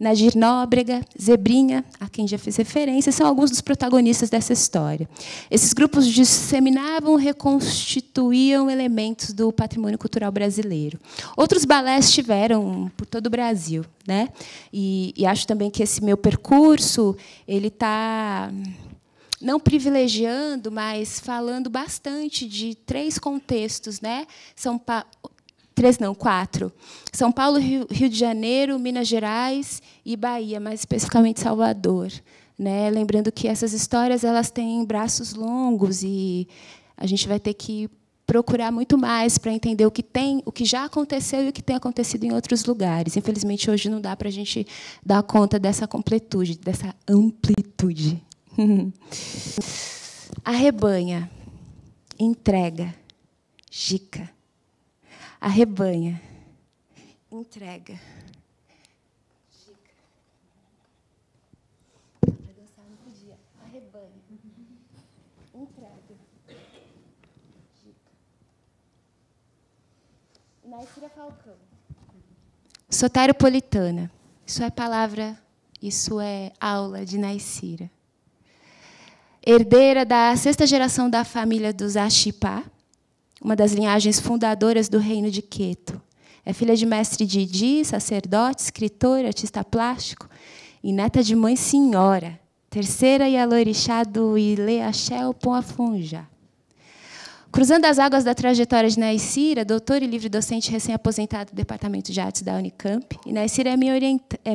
Nadir Nóbrega, Zebrinha, a quem já fiz referência, são alguns dos protagonistas dessa história. Esses grupos disseminavam, reconstituíam elementos do patrimônio cultural brasileiro. Outros balés tiveram por todo o Brasil, né? E acho também que esse meu percurso ele está não privilegiando, mas falando bastante de 3 contextos, né? 4. São Paulo, Rio de Janeiro, Minas Gerais e Bahia, mais especificamente Salvador, né? Lembrando que essas histórias elas têm braços longos e a gente vai ter que procurar muito mais para entender o que já aconteceu e o que tem acontecido em outros lugares. Infelizmente, hoje não dá para a gente dar conta dessa completude, dessa amplitude. Arrebanha, entrega, Gica. Arrebanha, entrega. Gica. Para dançar não podia. Arrebanha, entrega. Gica. Naysira Falcão. Soteropolitana. Isso é palavra, isso é aula de Naysira. Herdeira da 6ª geração da família dos Axipá, uma das linhagens fundadoras do reino de Queto. É filha de mestre Didi, sacerdote, escritor, artista plástico, e neta de mãe senhora, 3ª Ialorixá do Ilê Axé Poafunjá. Cruzando as águas da trajetória de Naysira, doutora e livre-docente recém-aposentada do Departamento de Artes da Unicamp, e Naysira é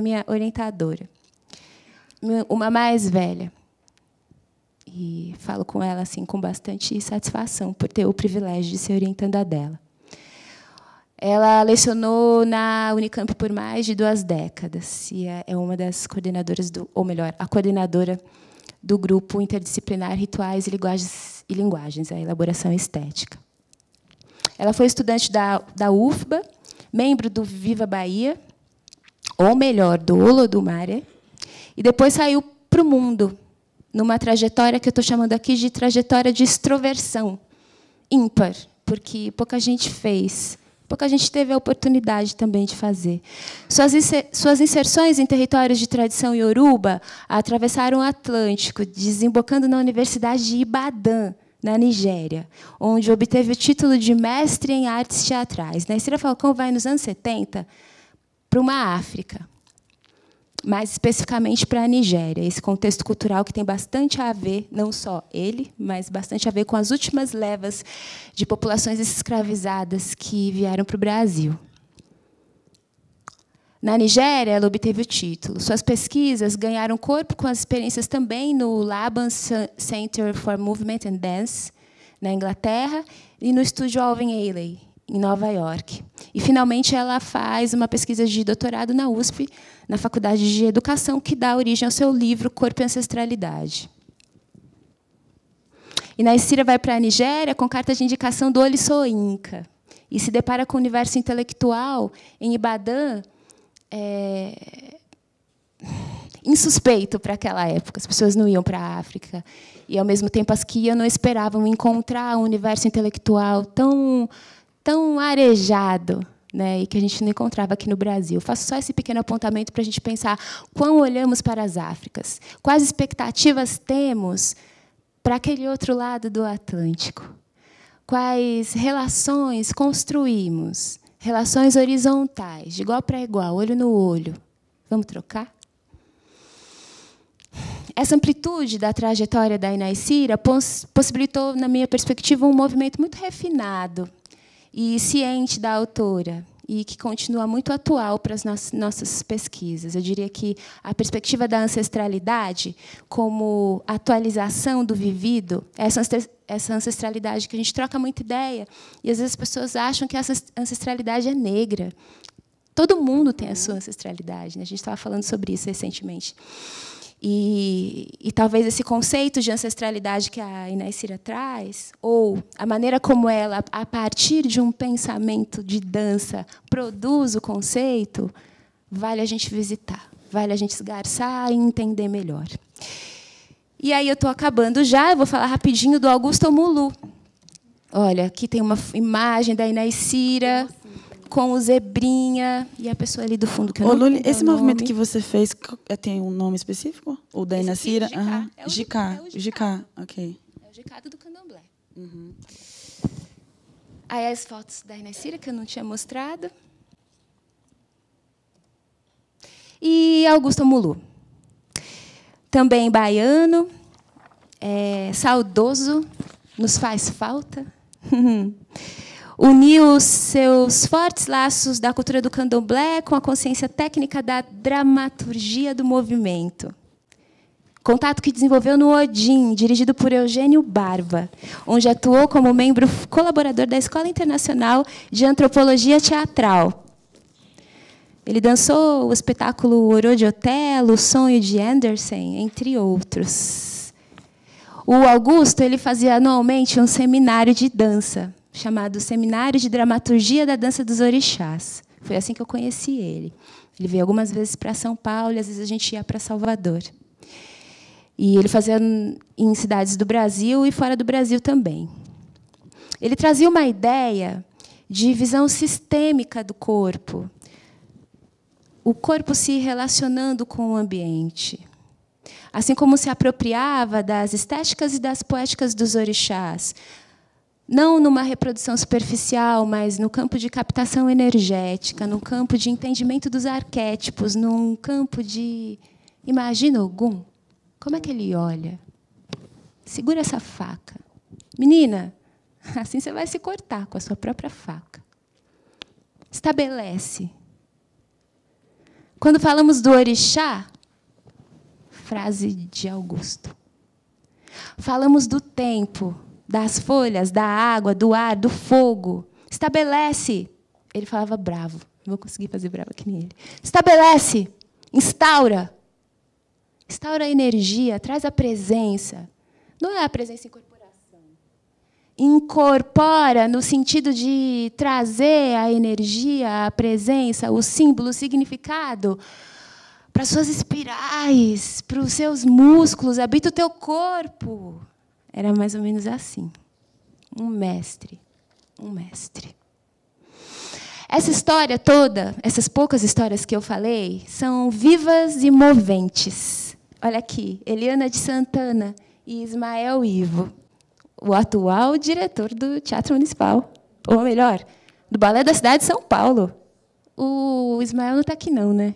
minha orientadora, uma mais velha. E falo com ela assim com bastante satisfação por ter o privilégio de ser orientanda dela. Ela lecionou na Unicamp por mais de 2 décadas e é uma das coordenadoras ou melhor, a coordenadora do grupo interdisciplinar Rituais e Linguagens, a elaboração estética. Ela foi estudante da UFBA, membro do Viva Bahia, ou melhor, do Olo do Maré, e depois saiu para o mundo numa trajetória que eu estou chamando aqui de trajetória de extroversão ímpar, porque pouca gente fez, pouca gente teve a oportunidade também de fazer. Suas inserções em territórios de tradição ioruba atravessaram o Atlântico, desembocando na Universidade de Ibadan, na Nigéria, onde obteve o título de mestre em artes teatrais. Naysira Falcão vai, nos anos 70, para uma África, mais especificamente para a Nigéria, esse contexto cultural que tem bastante a ver, não só ele, mas bastante a ver com as últimas levas de populações escravizadas que vieram para o Brasil. Na Nigéria, ela obteve o título. Suas pesquisas ganharam corpo com as experiências também no Laban Center for Movement and Dance, na Inglaterra, e no estúdio Alvin Ailey, em Nova York. E, finalmente, ela faz uma pesquisa de doutorado na USP, na Faculdade de Educação, que dá origem ao seu livro Corpo e Ancestralidade. E Naysira vai para a Nigéria com carta de indicação do Oli Soyinka e se depara com o universo intelectual em Ibadan, insuspeito para aquela época. As pessoas não iam para a África. E, ao mesmo tempo, as que iam não esperavam encontrar um universo intelectual tão arejado, né, e que a gente não encontrava aqui no Brasil. Faço só esse pequeno apontamento para a gente pensar como olhamos para as Áfricas, quais expectativas temos para aquele outro lado do Atlântico, quais relações construímos, relações horizontais, de igual para igual, olho no olho. Vamos trocar? essa amplitude da trajetória da Inaicira possibilitou, na minha perspectiva, um movimento muito refinado e ciente da autora, e que continua muito atual para as nossas pesquisas. Eu diria que a perspectiva da ancestralidade como atualização do vivido, essa ancestralidade que a gente troca muita ideia, e às vezes as pessoas acham que essa ancestralidade é negra. Todo mundo tem a sua ancestralidade, né? A gente estava falando sobre isso recentemente. E talvez esse conceito de ancestralidade que a Inaicira traz, ou a maneira como ela, a partir de um pensamento de dança, produz o conceito, vale a gente visitar, vale a gente esgarçar e entender melhor. E aí eu estou acabando já, eu vou falar rapidinho do Augusto Mulu. Olha, aqui tem uma imagem da Inaicira com o zebrinha e a pessoa ali do fundo que eu não Luli, lembro esse o movimento nome. que você fez tem um nome específico? O da Inaicira? É o Jicá, ok. É o Jicado do Candomblé. Uhum. Aí as fotos da Inaicira, que eu não tinha mostrado. E Augusto Mulu. Também baiano, saudoso, nos faz falta. Uniu os seus fortes laços da cultura do candomblé com a consciência técnica da dramaturgia do movimento. Contato que desenvolveu no Odin, dirigido por Eugênio Barba, onde atuou como membro colaborador da Escola Internacional de Antropologia Teatral. Ele dançou o espetáculo Oro de Otelo, O Sonho de Andersen, entre outros. O Augusto ele fazia anualmente um seminário de dança, chamado Seminário de Dramaturgia da Dança dos Orixás. Foi assim que eu conheci ele. Ele veio algumas vezes para São Paulo, e às vezes a gente ia para Salvador. E ele fazia em cidades do Brasil e fora do Brasil também. Ele trazia uma ideia de visão sistêmica do corpo, o corpo se relacionando com o ambiente. Assim como se apropriava das estéticas e das poéticas dos orixás, não numa reprodução superficial, mas no campo de captação energética, no campo de entendimento dos arquétipos, num campo de... Imagina Ogum. Como é que ele olha? Segura essa faca. Menina, assim você vai se cortar com a sua própria faca. Estabelece. Quando falamos do orixá, frase de Augusto. Falamos do tempo, das folhas, da água, do ar, do fogo. Estabelece. Ele falava bravo. Não vou conseguir fazer bravo que nem ele. Estabelece. Instaura. Instaura a energia, traz a presença. Não é a presença em incorporação. Incorpora no sentido de trazer a energia, a presença, o símbolo, o significado para as suas espirais, para os seus músculos, habita o teu corpo. Era mais ou menos assim. Um mestre. Um mestre. Essa história toda, essas poucas histórias que eu falei, são vivas e moventes. Olha aqui, Eliana de Santana e Ismael Ivo, o atual diretor do Teatro Municipal. Ou melhor, do Balé da Cidade de São Paulo. O Ismael não está aqui, não, né?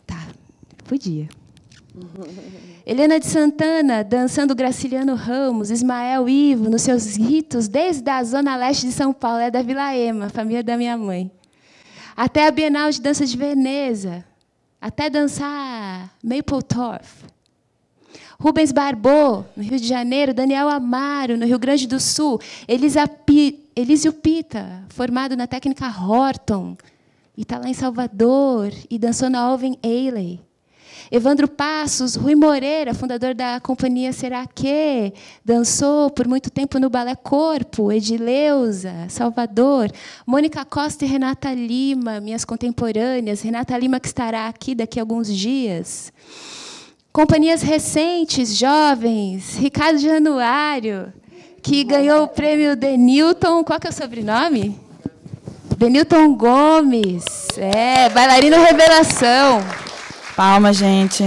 Tá, podia. Helena de Santana, dançando Graciliano Ramos, Ismael Ivo, nos seus ritos, desde a zona leste de São Paulo, é da Vila Ema, família da minha mãe, até a Bienal de Dança de Veneza, até dançar Mapplethorpe. Rubens Barbot, no Rio de Janeiro, Daniel Amaro, no Rio Grande do Sul, Elísio Pita, formado na técnica Horton, e está lá em Salvador, e dançou na Alvin Ailey. Evandro Passos, Rui Moreira, fundador da companhia Será Que, dançou por muito tempo no Balé Corpo, Edileuza, Salvador. Mônica Costa e Renata Lima, minhas contemporâneas. Renata Lima, que estará aqui daqui a alguns dias. Companhias recentes, jovens. Ricardo Januário, que ganhou o prêmio Denilton. Qual que é o sobrenome? Denilton Gomes. Bailarino Revelação. Palma, gente.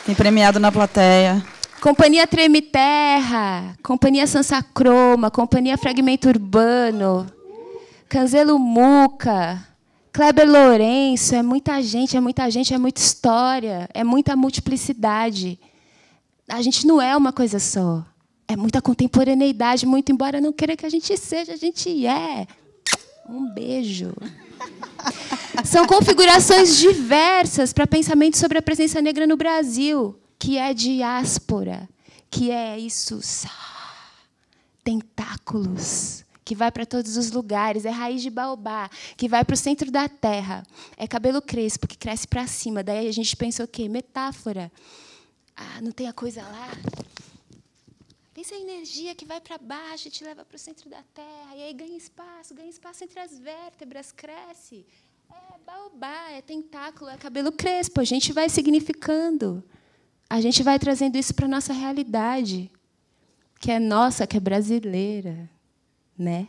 Tem premiado na plateia. Companhia Treme Terra, Companhia Sansa Croma, Companhia Fragmento Urbano, Canzelo Muca, Kleber Lourenço. É muita gente, é muita história, é muita multiplicidade. A gente não é uma coisa só. É muita contemporaneidade, muito embora não queira que a gente seja, a gente é. Um beijo. São configurações diversas para pensamento sobre a presença negra no Brasil, que é diáspora, que é isso, tentáculos, que vai para todos os lugares, é raiz de baobá, que vai para o centro da terra, é cabelo crespo, que cresce para cima. Daí a gente pensa o quê? Metáfora. Não tem a coisa lá? Pensa em energia que vai para baixo e te leva para o centro da terra, e aí ganha espaço entre as vértebras, cresce. É baobá, é tentáculo, é cabelo crespo. A gente vai significando. A gente vai trazendo isso para a nossa realidade, que é nossa, que é brasileira, né?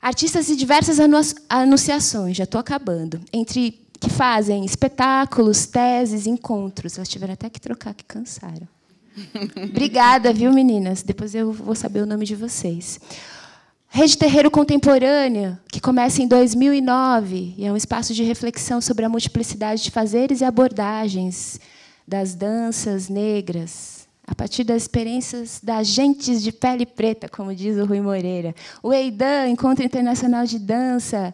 Artistas de diversas anunciações, já estou acabando, que fazem espetáculos, teses, encontros. Elas tiveram até que trocar, que cansaram. Obrigada, viu, meninas? Depois eu vou saber o nome de vocês. Rede Terreiro Contemporânea, que começa em 2009, e é um espaço de reflexão sobre a multiplicidade de fazeres e abordagens das danças negras, a partir das experiências das gentes de pele preta, como diz o Rui Moreira. O EIDAN, Encontro Internacional de Dança,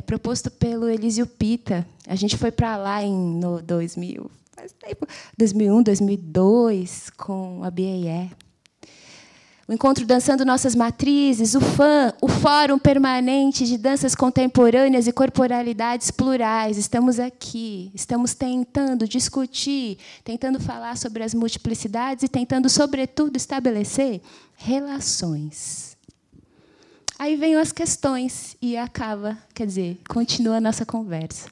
proposto pelo Elísio Pita. A gente foi para lá no 2000, faz tempo, 2001, 2002, com a BAE. O Encontro Dançando Nossas Matrizes, o FAM, o Fórum Permanente de Danças Contemporâneas e Corporalidades Plurais. Estamos aqui, estamos tentando discutir, tentando falar sobre as multiplicidades e tentando, sobretudo, estabelecer relações. Aí vêm as questões e acaba, quer dizer, continua a nossa conversa.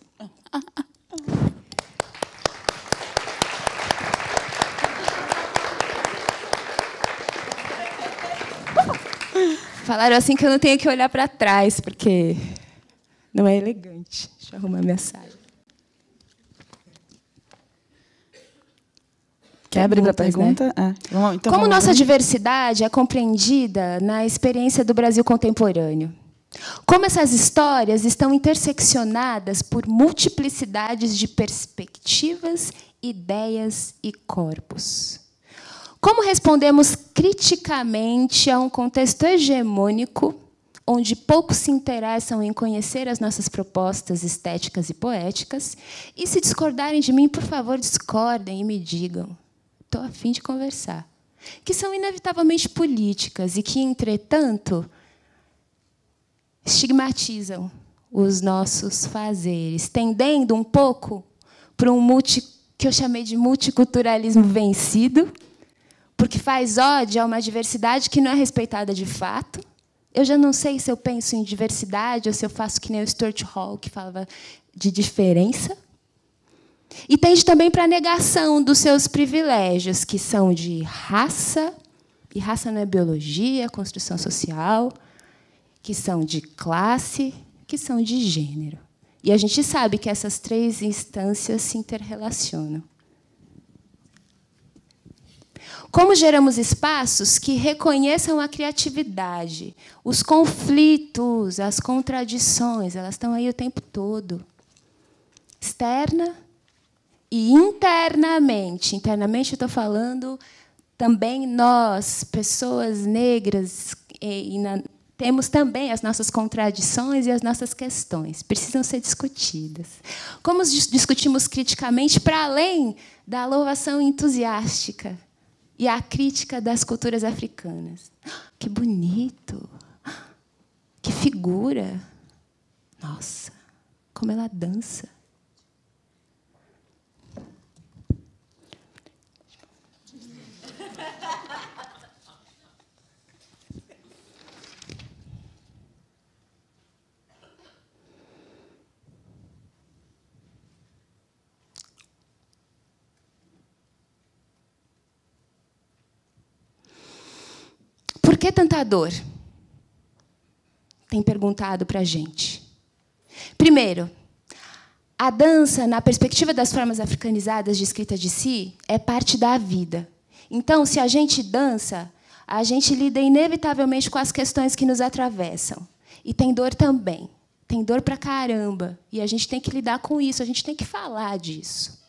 Falaram assim que eu não tenho que olhar para trás, porque não é elegante. Deixa eu arrumar minha saia. Quer abrir para a pergunta? Né? Então, como nossa diversidade é compreendida na experiência do Brasil contemporâneo? Como essas histórias estão interseccionadas por multiplicidades de perspectivas, ideias e corpos? Como respondemos criticamente a um contexto hegemônico, onde poucos se interessam em conhecer as nossas propostas estéticas e poéticas? E, se discordarem de mim, por favor, discordem e me digam. Estou a fim de conversar. Que são inevitavelmente políticas e que, entretanto, estigmatizam os nossos fazeres, tendendo um pouco para que eu chamei de multiculturalismo vencido, porque faz ódio a uma diversidade que não é respeitada de fato. Eu já não sei se eu penso em diversidade ou se eu faço que nem o Stuart Hall, que falava de diferença. E tende também para a negação dos seus privilégios, que são de raça, e raça não é biologia, construção social, que são de classe, que são de gênero. E a gente sabe que essas três instâncias se interrelacionam. Como geramos espaços que reconheçam a criatividade, os conflitos, as contradições, elas estão aí o tempo todo. Externa e internamente. Internamente, eu estou falando também nós, pessoas negras, temos também as nossas contradições e as nossas questões. Precisam ser discutidas. Como discutimos criticamente para além da louvação entusiástica e a crítica das culturas africanas? Que bonito! Que figura! Nossa, como ela dança! Por que tanta dor? Tem perguntado para a gente. Primeiro, a dança, na perspectiva das formas africanizadas de escrita de si, é parte da vida. Então, se a gente dança, a gente lida inevitavelmente com as questões que nos atravessam. E tem dor também. Tem dor pra caramba. E a gente tem que lidar com isso, a gente tem que falar disso.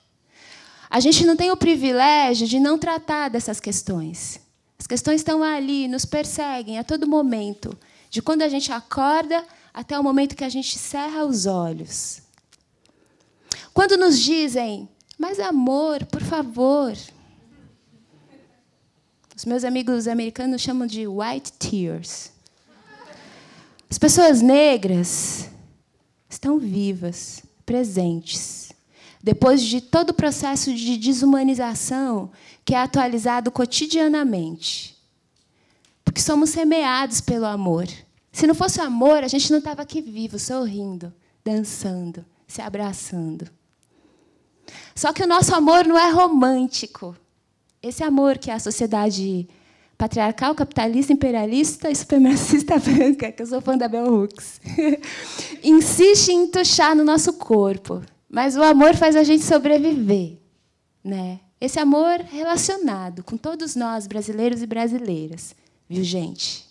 A gente não tem o privilégio de não tratar dessas questões. As questões estão ali, nos perseguem a todo momento, de quando a gente acorda até o momento que a gente cerra os olhos. Quando nos dizem, mas amor, por favor. Os meus amigos americanos chamam de white tears. As pessoas negras estão vivas, presentes, depois de todo o processo de desumanização que é atualizado cotidianamente. Porque somos semeados pelo amor. Se não fosse o amor, a gente não estava aqui vivo, sorrindo, dançando, se abraçando. Só que o nosso amor não é romântico. Esse amor que a sociedade patriarcal, capitalista, imperialista e supremacista branca, que eu sou fã da Bell Hooks, insiste em entuchar no nosso corpo. Mas o amor faz a gente sobreviver, né? Esse amor relacionado com todos nós, brasileiros e brasileiras. Viu, gente?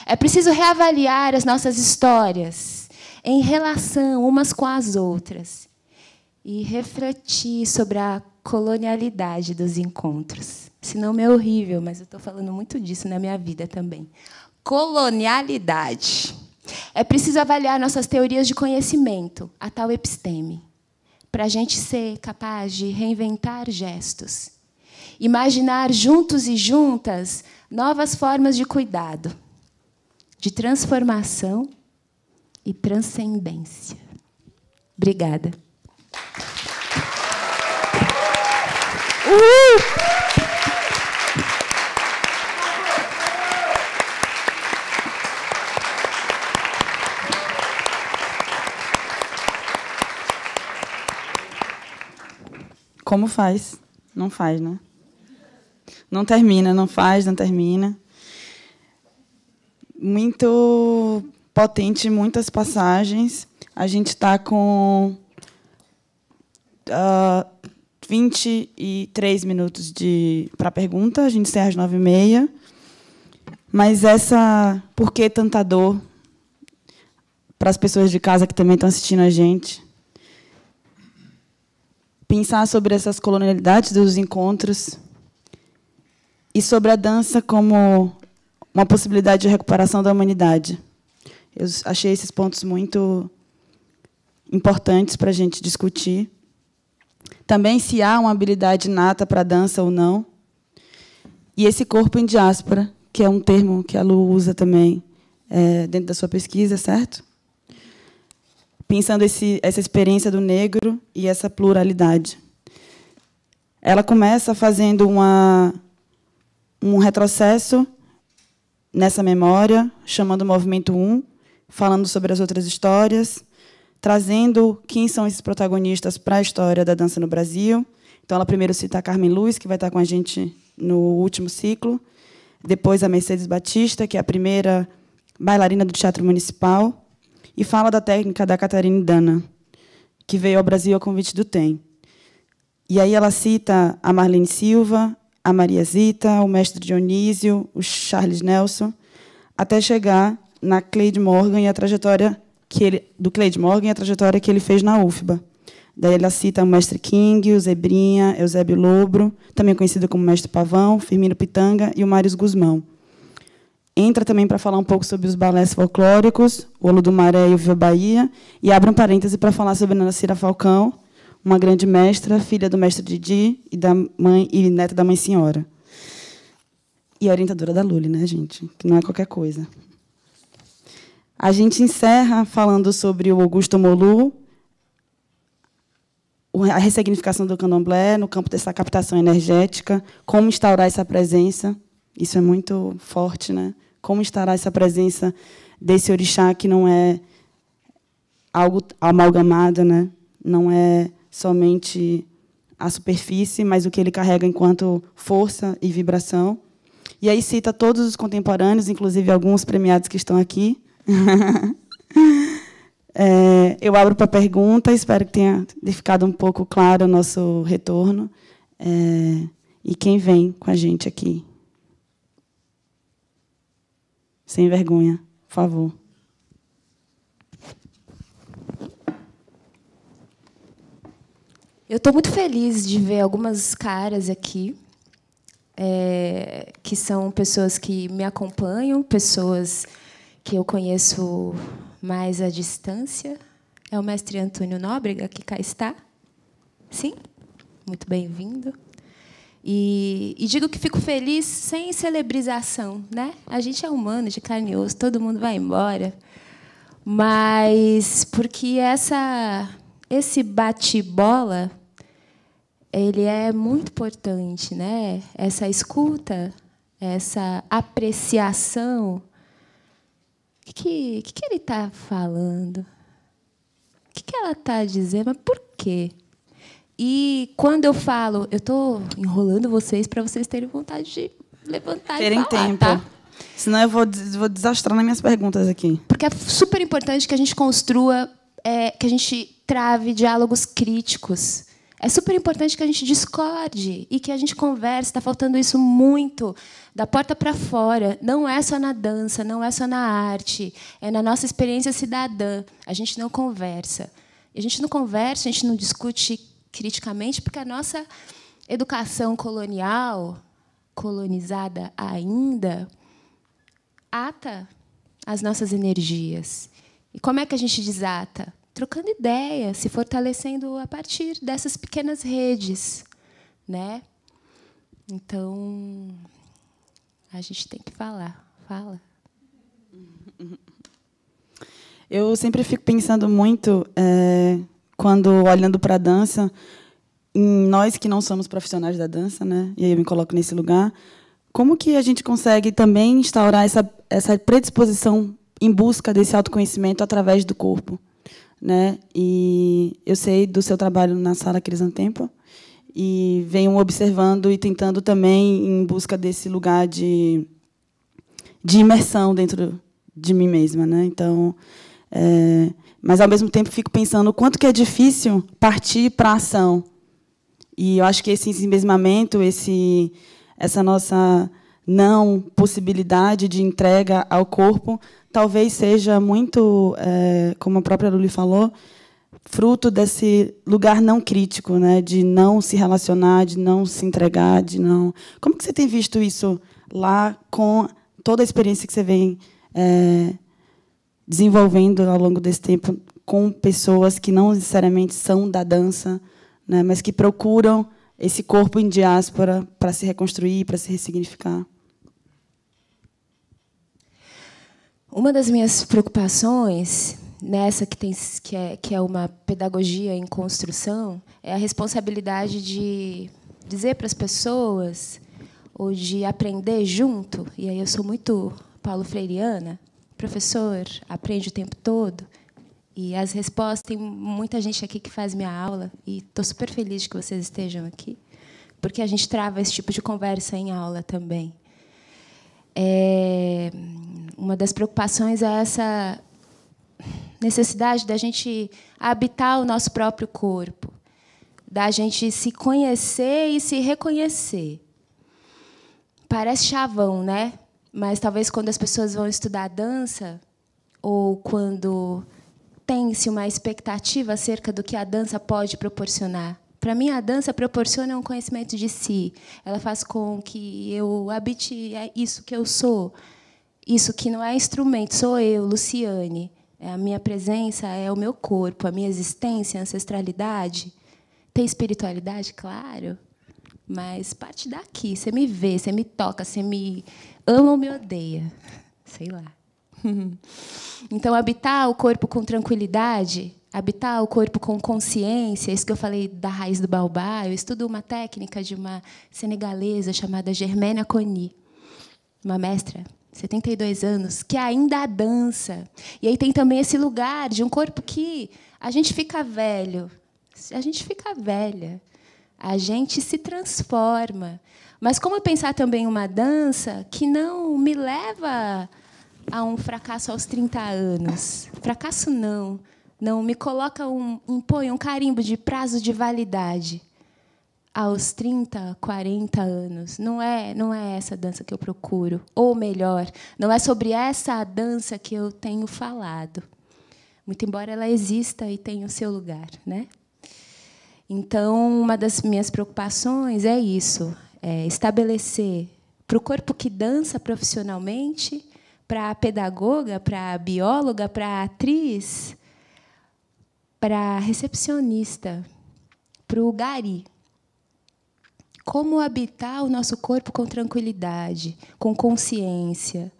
É preciso reavaliar as nossas histórias em relação umas com as outras e refletir sobre a colonialidade dos encontros. Esse nome é horrível, mas eu estou falando muito disso na minha vida também. Colonialidade. É preciso avaliar nossas teorias de conhecimento, a tal episteme, para a gente ser capaz de reinventar gestos, imaginar juntos e juntas novas formas de cuidado, de transformação e transcendência. Obrigada. Como faz? Não faz, né? Não termina, não faz, não termina. Muito potente, muitas passagens. A gente está com 23 minutos para a pergunta. A gente encerra às 9h30. Mas essa... Por que tanta dor? Para as pessoas de casa que também estão assistindo a gente. Pensar sobre essas colonialidades dos encontros e sobre a dança como uma possibilidade de recuperação da humanidade. Eu achei esses pontos muito importantes para a gente discutir. Também se há uma habilidade inata para a dança ou não. E esse corpo em diáspora, que é um termo que a Lu usa também dentro da sua pesquisa, certo? Pensando essa experiência do negro e essa pluralidade. Ela começa fazendo um retrocesso nessa memória, chamando o Movimento 1, falando sobre as outras histórias, trazendo quem são esses protagonistas para a história da dança no Brasil. Então, ela primeiro cita a Carmen Luz, que vai estar com a gente no último ciclo, depois a Mercedes Batista, que é a primeira bailarina do Teatro Municipal, e fala da técnica da Catarina Dana, que veio ao Brasil a convite do TEM. E aí ela cita a Marlene Silva, a Maria Zita, o mestre Dionísio, o Charles Nelson, até chegar na Cleide Morgan e a trajetória do Cleide Morgan e a trajetória que ele fez na UFBA. Daí ela cita o mestre King, o Zebrinha, Eusébio Lobro, também conhecido como mestre Pavão, Firmino Pitanga e o Mários Guzmão. Entra também para falar um pouco sobre os balés folclóricos, o Olo do Maré e o Viva Bahia, e abre um parêntese para falar sobre Ana Cira Falcão, uma grande mestra, filha do mestre Didi e neta da Mãe Senhora. E orientadora da Lully, né, gente? Que não é qualquer coisa. A gente encerra falando sobre o Augusto Molu, a ressignificação do candomblé no campo dessa captação energética, como instaurar essa presença. Isso é muito forte, né? Como instaurar essa presença desse orixá que não é algo amalgamado, né? Não é somente a superfície, mas o que ele carrega enquanto força e vibração. E aí cita todos os contemporâneos, inclusive alguns premiados que estão aqui. Eu abro para pergunta, espero que tenha ficado um pouco claro o nosso retorno. E quem vem com a gente aqui? Sem vergonha, por favor. Eu estou muito feliz de ver algumas caras aqui, que são pessoas que me acompanham, pessoas que eu conheço mais à distância. É o mestre Antônio Nóbrega, que cá está. Sim? Muito bem-vindo. E digo que fico feliz sem celebrização, né? A gente é humano, de carne e osso, todo mundo vai embora. Mas porque esse bate-bola, ele é muito importante, né? Essa escuta, essa apreciação. O que ele está falando? O que ela está dizendo? Mas por quê? E quando eu falo, eu estou enrolando vocês para vocês terem vontade de levantar Terem e falar, tempo. tá? Senão eu vou desastrar nas minhas perguntas aqui. Porque é super importante que a gente construa, que a gente trave diálogos críticos. É super importante que a gente discorde e que a gente converse. Está faltando isso muito, da porta para fora. Não é só na dança, não é só na arte. É na nossa experiência cidadã. A gente não conversa. A gente não conversa, a gente não discute criticamente, porque a nossa educação colonial, colonizada ainda, ata as nossas energias. E como é que a gente desata? Trocando ideia, se fortalecendo a partir dessas pequenas redes, né? Então, a gente tem que falar. Fala. Eu sempre fico pensando muito, quando olhando para a dança, em nós que não somos profissionais da dança, né? E aí eu me coloco nesse lugar, como que a gente consegue também instaurar essa predisposição em busca desse autoconhecimento através do corpo, né? E eu sei do seu trabalho na Sala Crisantempo e venho observando e tentando também em busca desse lugar de imersão dentro de mim mesma, né? Então, mas ao mesmo tempo fico pensando o quanto que é difícil partir para a ação. E eu acho que esse ensimesmamento, essa nossa não possibilidade de entrega ao corpo, talvez seja muito, como a própria Luli falou, fruto desse lugar não crítico, né, de não se relacionar, de não se entregar, de não. Como que você tem visto isso lá com toda a experiência que você vem desenvolvendo ao longo desse tempo com pessoas que não necessariamente são da dança, né, mas que procuram esse corpo em diáspora para se reconstruir, para se ressignificar? Uma das minhas preocupações nessa que é uma pedagogia em construção é a responsabilidade de dizer para as pessoas ou de aprender junto. E aí eu sou muito Paulo Freireana, professor, aprende o tempo todo. E as respostas, tem muita gente aqui que faz minha aula, e estou super feliz de que vocês estejam aqui, porque a gente trava esse tipo de conversa em aula também. Uma das preocupações é essa necessidade da gente habitar o nosso próprio corpo, da gente se conhecer e se reconhecer. Parece chavão, né? Mas talvez quando as pessoas vão estudar dança, ou quando tem-se uma expectativa acerca do que a dança pode proporcionar. Para mim, a dança proporciona um conhecimento de si. Ela faz com que eu habite isso que eu sou, isso que não é instrumento, sou eu, Luciane. A minha presença é o meu corpo, a minha existência, a ancestralidade. Tem espiritualidade, claro, mas parte daqui. Você me vê, você me toca, você me ama ou me odeia. Sei lá. Então, habitar o corpo com tranquilidade, habitar o corpo com consciência, isso que eu falei da raiz do baobá. Eu estudo uma técnica de uma senegalesa chamada Germaine Aconi, uma mestra, 72 anos, que ainda dança. E aí tem também esse lugar de um corpo que a gente fica velho, a gente fica velha, a gente se transforma. Mas como pensar também uma dança que não me leva a um fracasso aos 30 anos? Fracasso não me coloca impõe um carimbo de prazo de validade aos 30, 40 anos. Não é essa dança que eu procuro. Ou melhor, não é sobre essa dança que eu tenho falado. Muito embora ela exista e tenha o seu lugar, né? Então, uma das minhas preocupações é isso, estabelecer para o corpo que dança profissionalmente, para a pedagoga, para a bióloga, para a atriz, para a recepcionista, para o gari. Como habitar o nosso corpo com tranquilidade, com consciência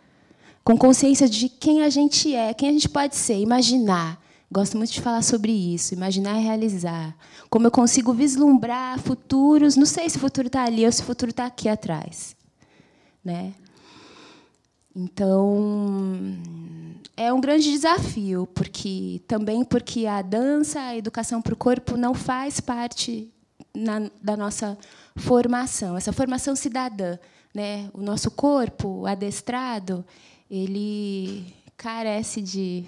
de quem a gente é, quem a gente pode ser, imaginar. Gosto muito de falar sobre isso, imaginar e realizar. Como eu consigo vislumbrar futuros, não sei se o futuro está ali ou se o futuro está aqui atrás. Né? Então, é um grande desafio, porque a dança, a educação para o corpo não faz parte da nossa formação, essa formação cidadã. Né? O nosso corpo adestrado, ele carece de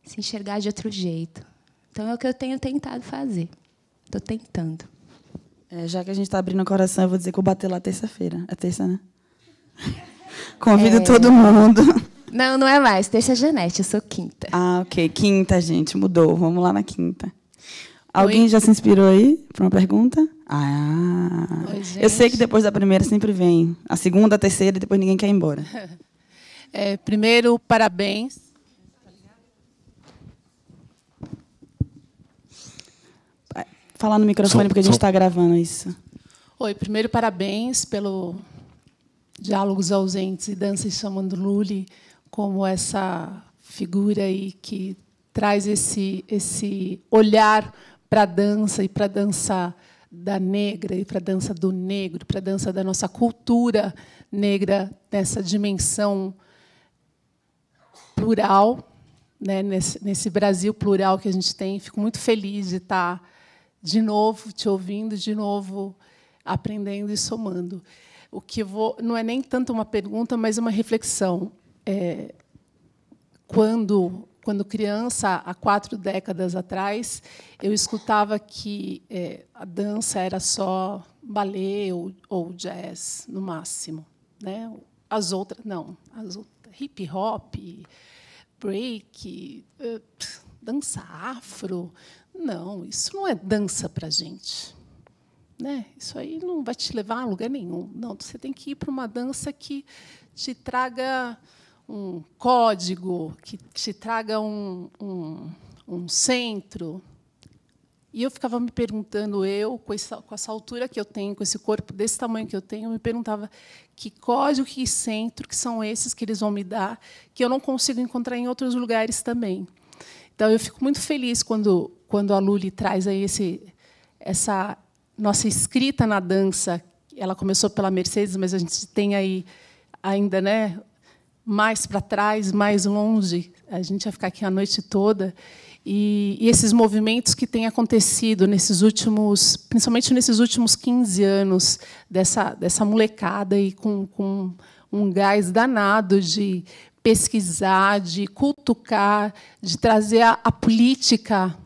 se enxergar de outro jeito. Então, é o que eu tenho tentado fazer. Estou tentando. Já que a gente está abrindo o coração, eu vou dizer que eu vou bater lá terça-feira. É terça, né? Convido todo mundo. Não, não é mais. Terça é Janete, eu sou quinta. Ah, ok. Quinta, gente. Mudou. Vamos lá na quinta. Alguém já se inspirou aí para uma pergunta? Oi, eu sei que depois da primeira sempre vem a segunda, a terceira, e depois ninguém quer ir embora. Primeiro, parabéns. Falar no microfone, porque a gente está gravando isso. Oi, primeiro, parabéns pelo Diálogos Ausentes e Dança Chamando Lully, como essa figura aí que traz esse olhar para a dança e para a dança da negra e para a dança do negro, para a dança da nossa cultura negra, nessa dimensão plural, né, nesse Brasil plural que a gente tem. Fico muito feliz de estar de novo te ouvindo, de novo aprendendo e somando. O que não é nem tanto uma pergunta, mas uma reflexão. Quando criança, há 4 décadas atrás, eu escutava que a dança era só balé ou jazz, no máximo. Né? As outras, não. Hip hop, break, dança afro. Não, isso não é dança para a gente. Né? Isso aí não vai te levar a lugar nenhum. Não, você tem que ir para uma dança que te traga um código, que te traga um centro. E eu ficava me perguntando, com essa altura que eu tenho, com esse corpo desse tamanho que eu tenho, eu me perguntava que código, que centro, que são esses que eles vão me dar, que eu não consigo encontrar em outros lugares também. Então, eu fico muito feliz quando a Lully traz aí essa nossa escrita na dança. Ela começou pela Mercedes, mas a gente tem aí ainda, né, mais para trás, mais longe. A gente vai ficar aqui a noite toda. E esses movimentos que têm acontecido principalmente nesses últimos 15 anos, dessa molecada aí com um gás danado de pesquisar, de cutucar, de trazer a política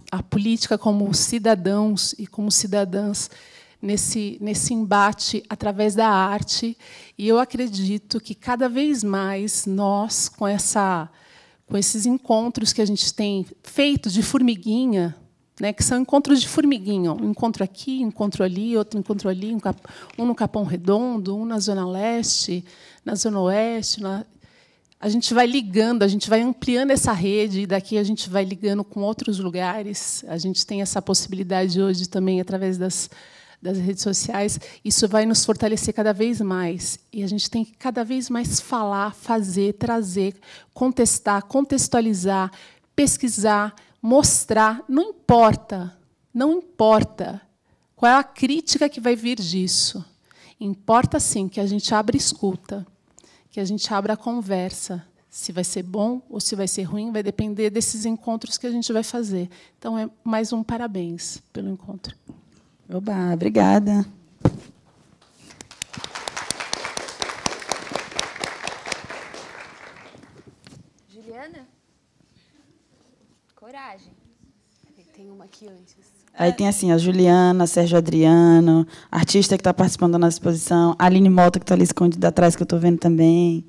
como cidadãos e como cidadãs nesse embate através da arte. E eu acredito que, cada vez mais, nós, com esses encontros que a gente tem feito de formiguinha, né, que são encontros de formiguinha, um encontro aqui, um encontro ali, outro encontro ali, um no Capão Redondo, um na Zona Leste, na Zona Oeste. A gente vai ligando, a gente vai ampliando essa rede, e daqui a gente vai ligando com outros lugares. A gente tem essa possibilidade hoje também, através das redes sociais. Isso vai nos fortalecer cada vez mais. E a gente tem que cada vez mais falar, fazer, trazer, contestar, contextualizar, pesquisar, mostrar. Não importa qual é a crítica que vai vir disso. Importa, sim, que a gente abra escuta, que a gente abra a conversa. Se vai ser bom ou se vai ser ruim, vai depender desses encontros que a gente vai fazer. Então, é mais um parabéns pelo encontro. Oba, obrigada. Juliana? Coragem. Tem uma aqui antes. Aí tem assim, a Juliana, Sérgio Adriano, artista que está participando da nossa exposição, a Aline Mota, que está ali escondida atrás, que eu estou vendo também.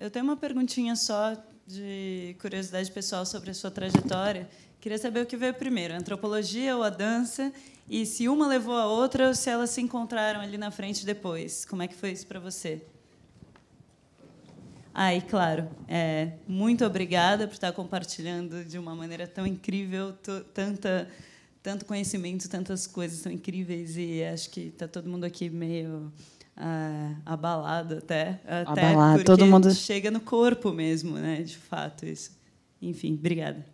Eu tenho uma perguntinha só, de curiosidade pessoal sobre a sua trajetória. Queria saber o que veio primeiro, a antropologia ou a dança, e se uma levou a outra ou se elas se encontraram ali na frente depois. Como é que foi isso para você? E claro, muito obrigada por estar compartilhando de uma maneira tão incrível, tanto conhecimento, tantas coisas tão incríveis, e acho que está todo mundo aqui meio abalado até Abalado, porque todo mundo chega no corpo mesmo, né? De fato, isso. Enfim, obrigada.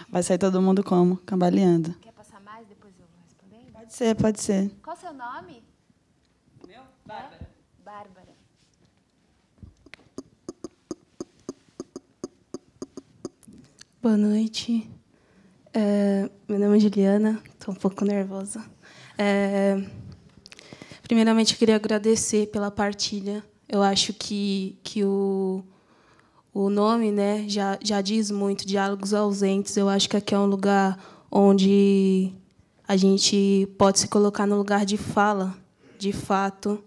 Vai sair todo mundo como? Cambaleando. Quer passar mais, depois eu vou responder? Pode ser, pode ser. Qual o seu nome? O meu? Bárbara. Bárbara. Boa noite. Meu nome é Juliana, estou um pouco nervosa. Primeiramente, eu queria agradecer pela partilha. Eu acho que o nome, né, já diz muito, Diálogos Ausentes. Eu acho que aqui é um lugar onde a gente pode se colocar no lugar de fala, de fato,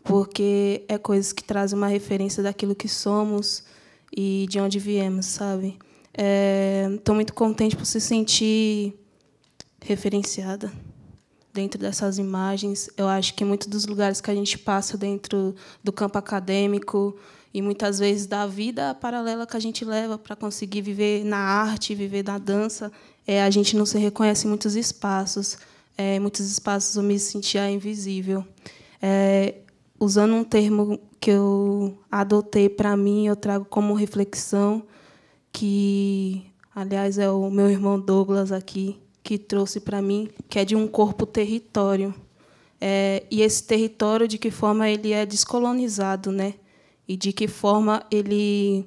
porque é coisas que trazem uma referência daquilo que somos e de onde viemos, sabe? Estou muito contente por se sentir referenciada dentro dessas imagens. Eu acho que muitos dos lugares que a gente passa dentro do campo acadêmico e muitas vezes da vida paralela que a gente leva para conseguir viver na arte, viver na dança, a gente não se reconhece em muitos espaços. Muitos espaços eu me sentia invisível. Usando um termo que eu adotei para mim, eu trago como reflexão, que, aliás, é o meu irmão Douglas aqui que trouxe para mim, que é de um corpo-território. E esse território, de que forma ele é descolonizado, né? E de que forma ele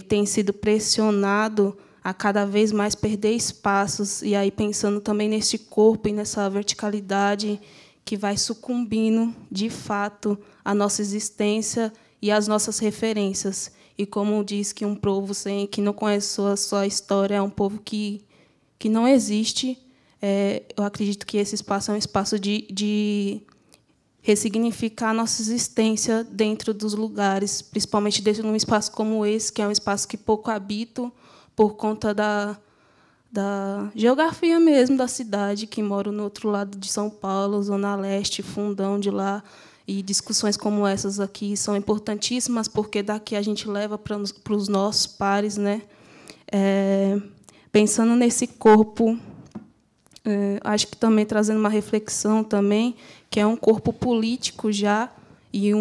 tem sido pressionado a cada vez mais perder espaços, e aí pensando também nesse corpo e nessa verticalidade que vai sucumbindo, de fato, à nossa existência e às nossas referências. E como diz que um povo que não conhece a sua história é um povo que não existe, eu acredito que esse espaço é um espaço de ressignificar a nossa existência dentro dos lugares, principalmente dentro de um espaço como esse, que é um espaço que pouco habito por conta da geografia mesmo da cidade, que moro no outro lado de São Paulo, Zona Leste, fundão de lá. E discussões como essas aqui são importantíssimas, porque daqui a gente leva para os nossos pares, né? Pensando nesse corpo, acho que também trazendo uma reflexão também, que é um corpo político já e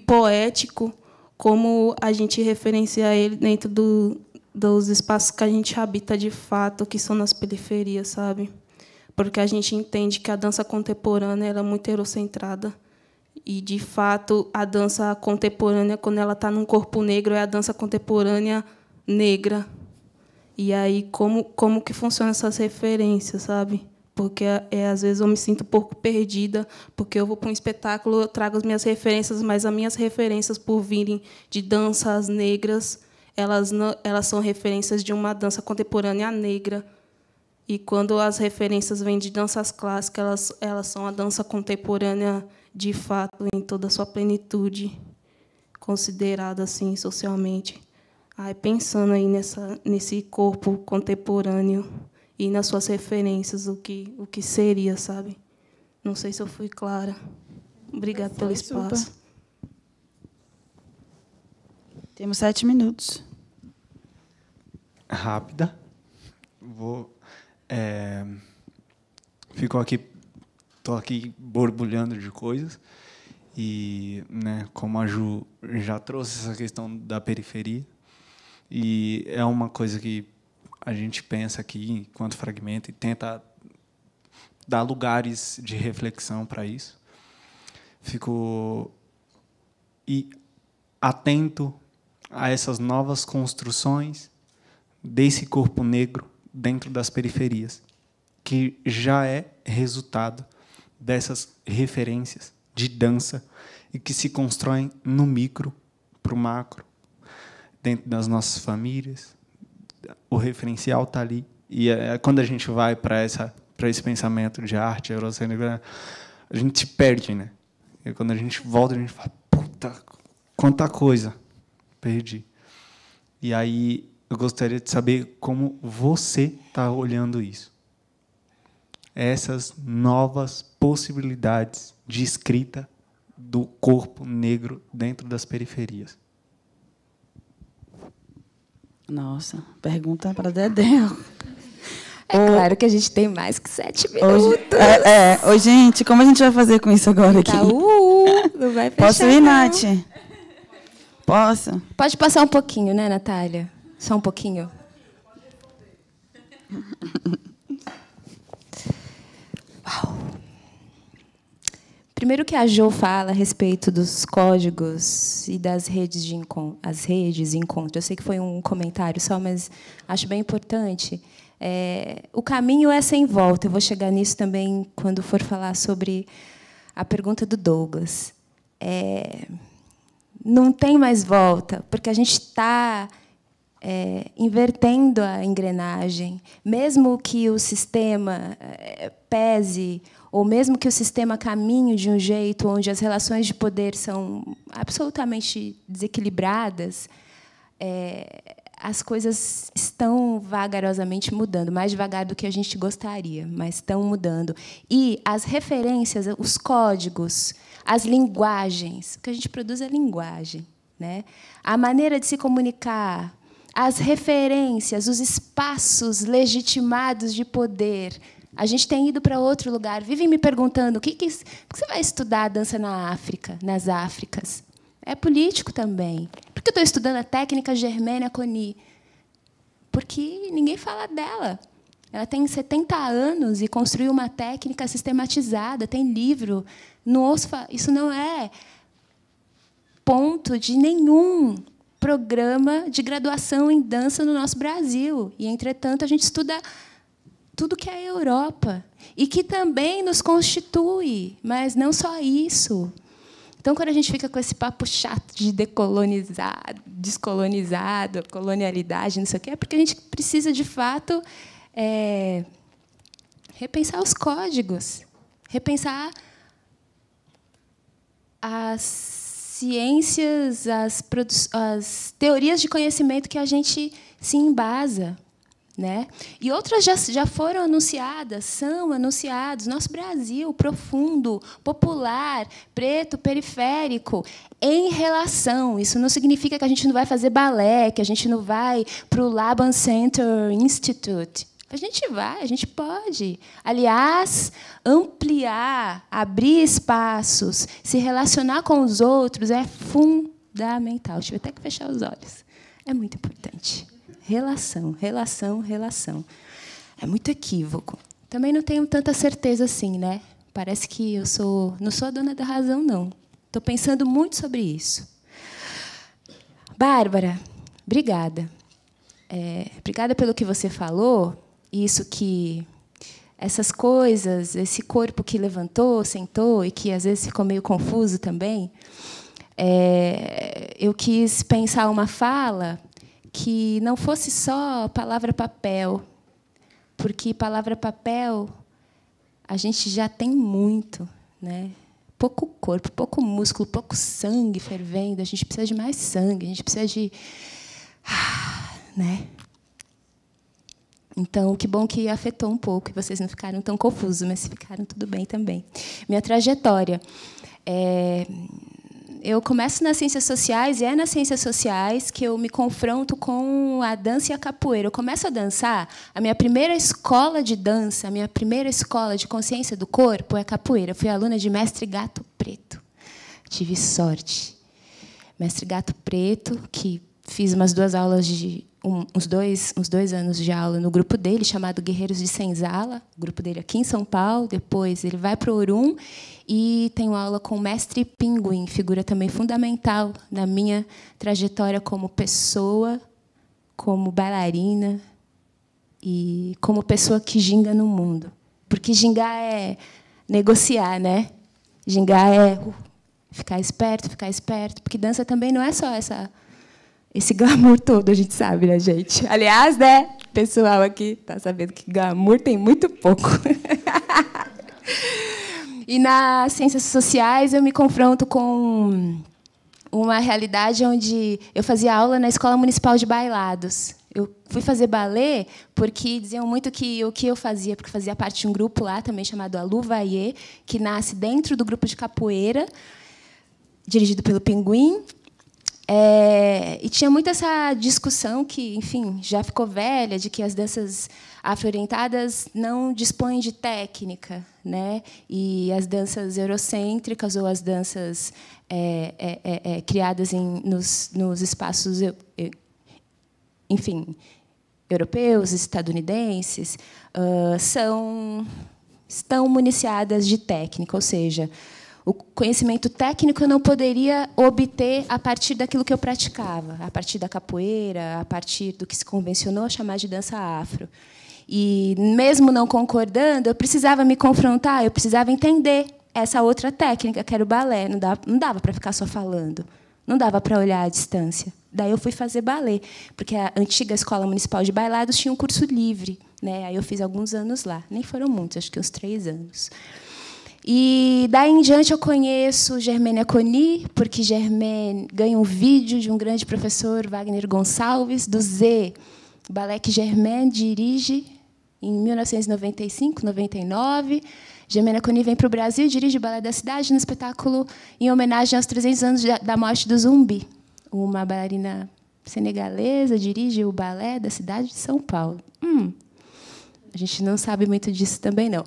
poético, como a gente referencia ele dentro dos espaços que a gente habita de fato, que são nas periferias, sabe? Porque a gente entende que a dança contemporânea ela é muito eurocentrada. E, de fato, a dança contemporânea, quando ela está num corpo negro, é a dança contemporânea negra. E aí, como que funcionam essas referências, sabe? Porque, às vezes, eu me sinto um pouco perdida, porque eu vou para um espetáculo, eu trago as minhas referências, mas as minhas referências, por virem de danças negras, elas são referências de uma dança contemporânea negra. E quando as referências vêm de danças clássicas, elas são a dança contemporânea, de fato, em toda a sua plenitude, considerada assim socialmente. Pensando aí nesse corpo contemporâneo e nas suas referências, o que seria, sabe? Não sei se eu fui clara. Obrigada pelo espaço. Temos 7 minutos. Rápida. Estou aqui borbulhando de coisas e, né, como a Ju já trouxe essa questão da periferia, e é uma coisa que a gente pensa aqui enquanto fragmento e tenta dar lugares de reflexão para isso. Fico atento a essas novas construções desse corpo negro dentro das periferias, que já é resultado dessas referências de dança e que se constroem no micro para o macro, dentro das nossas famílias. O referencial está ali. E quando a gente vai para esse pensamento de arte eurocêntrica, a gente se perde, né? E quando a gente volta, a gente fala, puta, quanta coisa perdi. E aí eu gostaria de saber como você está olhando isso. Essas novas possibilidades de escrita do corpo negro dentro das periferias. Nossa, pergunta para Dedé. É claro que a gente tem mais que 7 minutos. Ô, gente, como a gente vai fazer com isso agora aqui? Tá, não vai fechar. Posso ir, Nath? Posso? Pode passar um pouquinho, né, Natália? Só um pouquinho. Uau. Primeiro que a Jo fala a respeito dos códigos e das redes de encontro, as redes de encontro. Eu sei que foi um comentário só, mas acho bem importante. O caminho é sem volta. Eu vou chegar nisso também quando for falar sobre a pergunta do Douglas. Não tem mais volta, porque a gente está invertendo a engrenagem. Mesmo que o sistema pese, ou mesmo que o sistema caminhe de um jeito onde as relações de poder são absolutamente desequilibradas, as coisas estão vagarosamente mudando, mais devagar do que a gente gostaria, mas estão mudando. E as referências, os códigos, as linguagens, o que a gente produz é linguagem, né? A maneira de se comunicar, as referências, os espaços legitimados de poder. A gente tem ido para outro lugar. Vivem me perguntando por que você vai estudar a dança na África, nas Áfricas? É político também. Por que eu estou estudando a técnica Germaine Acogny? Porque ninguém fala dela. Ela tem 70 anos e construiu uma técnica sistematizada, tem livro. Isso não é ponto de nenhum programa de graduação em dança no nosso Brasil. E, entretanto, a gente estuda tudo que é a Europa e que também nos constitui, mas não só isso. Então, quando a gente fica com esse papo chato de decolonizado, descolonizado, colonialidade, não sei o quê, é porque a gente precisa, de fato, repensar os códigos, repensar as ciências, as teorias de conhecimento que a gente se embasa, né? E outras já foram anunciadas, são anunciados. Nosso Brasil, profundo, popular, preto, periférico, em relação. Isso não significa que a gente não vai fazer balé, que a gente não vai para o Laban Center Institute. A gente vai, a gente pode. Aliás, ampliar, abrir espaços, se relacionar com os outros é fundamental. Tive até que fechar os olhos. É muito importante. Relação, relação, relação. É muito equívoco. Também não tenho tanta certeza assim, né? Parece que eu não sou a dona da razão, não. Estou pensando muito sobre isso. Bárbara, obrigada. Obrigada pelo que você falou. Isso que essas coisas, esse corpo que levantou, sentou e que às vezes ficou meio confuso também. Eu quis pensar uma fala que não fosse só palavra-papel, porque palavra-papel a gente já tem muito, né? Pouco corpo, pouco músculo, pouco sangue fervendo. A gente precisa de mais sangue, a gente precisa de... né? Então, que bom que afetou um pouco, e vocês não ficaram tão confusos, mas ficaram tudo bem também. Minha trajetória. Eu começo nas ciências sociais, e é nas ciências sociais que eu me confronto com a dança e a capoeira. Eu começo a dançar, a minha primeira escola de dança, a minha primeira escola de consciência do corpo é capoeira. Eu fui aluna de Mestre Gato Preto. Tive sorte. Mestre Gato Preto, que fiz umas 2 aulas de... uns dois anos de aula no grupo dele, chamado Guerreiros de Senzala, o grupo dele aqui em São Paulo. Depois ele vai para o Orum e tenho aula com o mestre Pinguim, figura também fundamental na minha trajetória como pessoa, como bailarina e como pessoa que ginga no mundo. Porque gingar é negociar, né? Gingar é ficar esperto, porque dança também não é só esse glamour todo, a gente sabe, né, gente? Aliás, né, pessoal aqui está sabendo que glamour tem muito pouco. E nas ciências sociais eu me confronto com uma realidade onde eu fazia aula na Escola Municipal de Bailados. Eu fui fazer balé porque diziam muito que o que eu fazia, porque fazia parte de um grupo lá também chamado Aluvaie, que nasce dentro do grupo de capoeira, dirigido pelo Pinguim. E tinha muito essa discussão que, enfim, já ficou velha, de que as danças afro-orientadas não dispõem de técnica, né? E as danças eurocêntricas ou as danças criadas nos espaços, enfim, europeus, estadunidenses, estão municiadas de técnica, ou seja, o conhecimento técnico eu não poderia obter a partir daquilo que eu praticava, a partir da capoeira, a partir do que se convencionou a chamar de dança afro. E, mesmo não concordando, eu precisava me confrontar, eu precisava entender essa outra técnica, que era o balé. Não dava para ficar só falando, não dava para olhar à distância. Daí eu fui fazer balé, porque a antiga Escola Municipal de Bailados tinha um curso livre, né? Aí eu fiz alguns anos lá, nem foram muitos, acho que uns 3 anos. E, daí em diante, eu conheço Germaine Aconi, porque Germaine ganha um vídeo de um grande professor, Wagner Gonçalves, do Z, balé que Germaine dirige em 1995, 99. Germaine Aconi vem para o Brasil e dirige o Balé da Cidade no espetáculo em homenagem aos 300 anos da morte do Zumbi. Uma bailarina senegalesa dirige o Balé da Cidade de São Paulo. A gente não sabe muito disso também, não.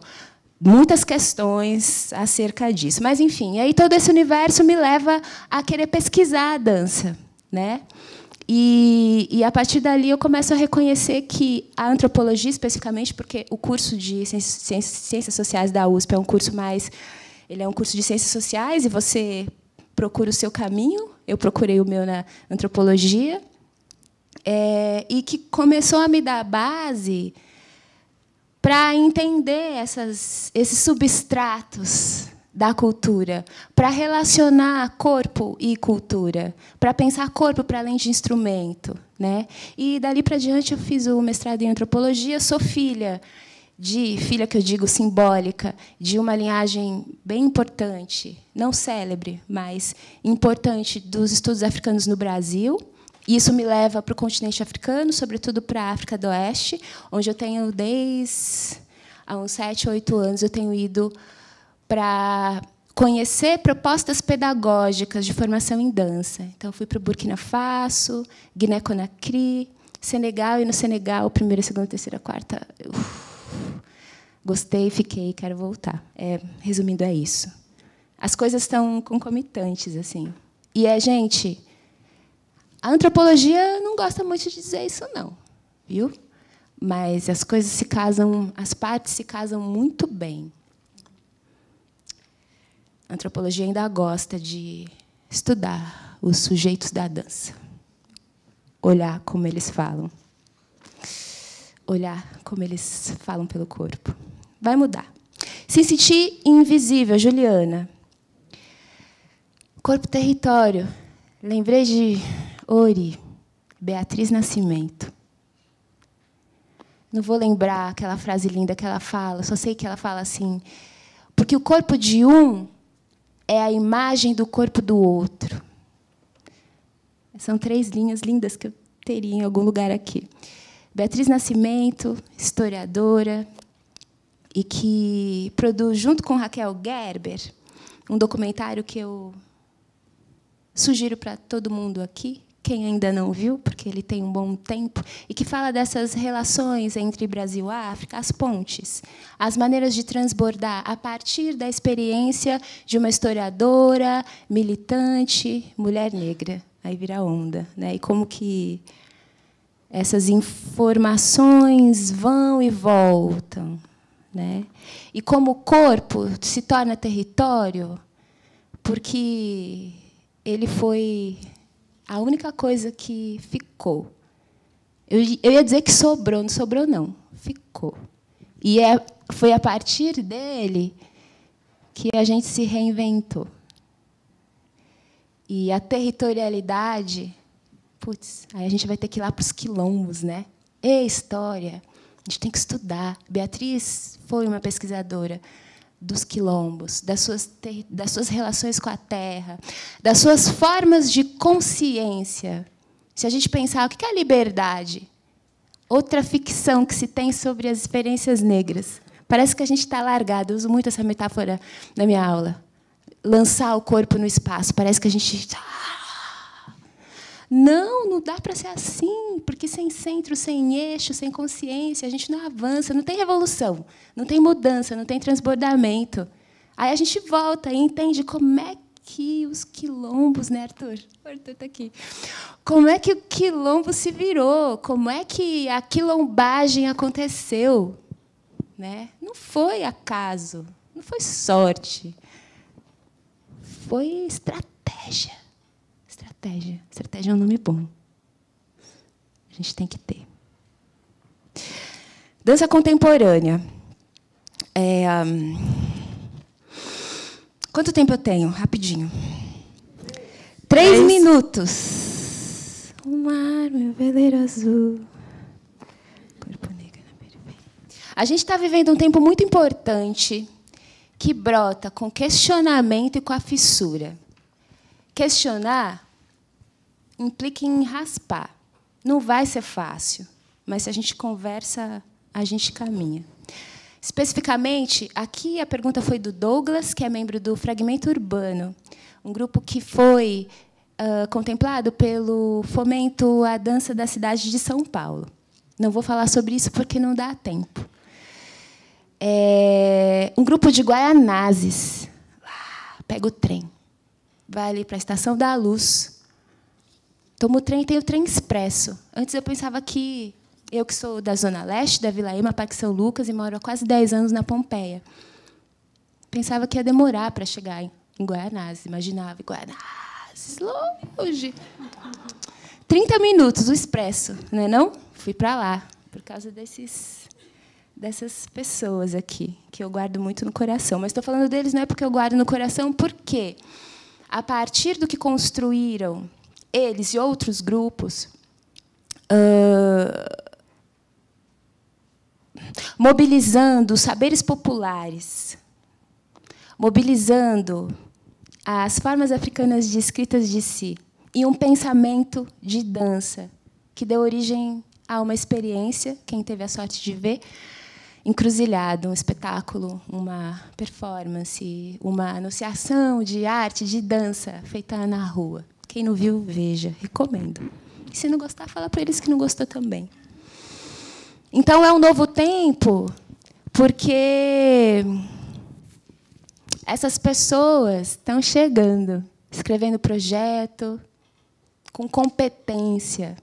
Muitas questões acerca disso. Mas, enfim, aí todo esse universo me leva a querer pesquisar a dança, né? E, a partir dali, eu começo a reconhecer que a antropologia, especificamente, porque o curso de Ciências Sociais da USP é um curso ele é um curso de Ciências Sociais, e você procura o seu caminho. Eu procurei o meu na antropologia, e que começou a me dar base para entender esses substratos da cultura, para relacionar corpo e cultura, para pensar corpo para além de instrumento, né? E, dali para diante, eu fiz o mestrado em antropologia. Sou filha que eu digo simbólica, de uma linhagem bem importante, não célebre, mas importante, dos estudos africanos no Brasil. Isso me leva para o continente africano, sobretudo para a África do Oeste, onde eu tenho, desde há uns 7, 8 anos, eu tenho ido para conhecer propostas pedagógicas de formação em dança. Então, fui para o Burkina Faso, Guiné-Conakry, Senegal, e no Senegal, primeira, segunda, terceira, quarta, gostei, fiquei, quero voltar. Resumindo, é isso. As coisas estão concomitantes, assim. E, gente, a antropologia não gosta muito de dizer isso, não, viu? Mas as coisas se casam, as partes se casam muito bem. A antropologia ainda gosta de estudar os sujeitos da dança, olhar como eles falam, olhar como eles falam pelo corpo. Vai mudar. Se sentir invisível, Juliana. Corpo-território. Lembrei de Ori, Beatriz Nascimento. Não vou lembrar aquela frase linda que ela fala, só sei que ela fala assim: porque o corpo de um é a imagem do corpo do outro. São 3 linhas lindas que eu teria em algum lugar aqui. Beatriz Nascimento, historiadora, e que produz, junto com Raquel Gerber, um documentário que eu sugiro para todo mundo aqui, quem ainda não viu, porque ele tem um bom tempo, e que fala dessas relações entre Brasil e África, as pontes, as maneiras de transbordar a partir da experiência de uma historiadora, militante, mulher negra. Aí vira onda, né? E como que essas informações vão e voltam, né? E como o corpo se torna território, porque ele foi a única coisa que ficou. Eu ia dizer que sobrou, não sobrou, não. Ficou. E foi a partir dele que a gente se reinventou. E a territorialidade, putz, aí a gente vai ter que ir lá para os quilombos, né? História, a gente tem que estudar. Beatriz foi uma pesquisadora dos quilombos, das suas relações com a terra, das suas formas de consciência. Se a gente pensar, o que é a liberdade? Outra ficção que se tem sobre as experiências negras. Parece que a gente está largado. Eu uso muito essa metáfora na minha aula. Lançar o corpo no espaço. Parece que a gente... Não dá para ser assim, porque sem centro, sem eixo, sem consciência, a gente não avança, não tem revolução, não tem mudança, não tem transbordamento. Aí a gente volta e entende como é que os quilombos, né, Arthur? O Arthur está aqui. Como é que o quilombo se virou? Como é que a quilombagem aconteceu? Né? Não foi acaso, não foi sorte. Foi estratégia. Estratégia é um nome bom. A gente tem que ter. Dança contemporânea. Quanto tempo eu tenho? Rapidinho. 3 minutos. O mar, meu veleiro azul. Corpo negro na periferia. A gente está vivendo um tempo muito importante que brota com questionamento e com a fissura. Questionar implica em raspar. Não vai ser fácil, mas se a gente conversa, a gente caminha. Especificamente, aqui a pergunta foi do Douglas, que é membro do Fragmento Urbano, um grupo que foi contemplado pelo Fomento à Dança da cidade de São Paulo. Não vou falar sobre isso porque não dá tempo. Um grupo de Guaianazes. Pega o trem, vai ali para a Estação da Luz. Tomo o trem e tem o trem expresso. Antes eu pensava que eu, que sou da Zona Leste, da Vila Ema, Parque São Lucas, e moro há quase 10 anos na Pompeia, pensava que ia demorar para chegar em Guaianazes. Imaginava, Guaianazes, longe. 30 minutos, o expresso, não é não? Fui para lá, por causa dessas pessoas aqui, que eu guardo muito no coração. Mas estou falando deles não é porque eu guardo no coração, porque, a partir do que construíram eles e outros grupos, mobilizando os saberes populares, mobilizando as formas africanas de escritas de si, e um pensamento de dança que deu origem a uma experiência, quem teve a sorte de ver, Encruzilhada, um espetáculo, uma performance, uma anunciação de arte, de dança, feita na rua. Quem não viu, veja, recomendo. E se não gostar, fala para eles que não gostou também. Então, é um novo tempo, porque essas pessoas estão chegando, escrevendo projeto, com competência,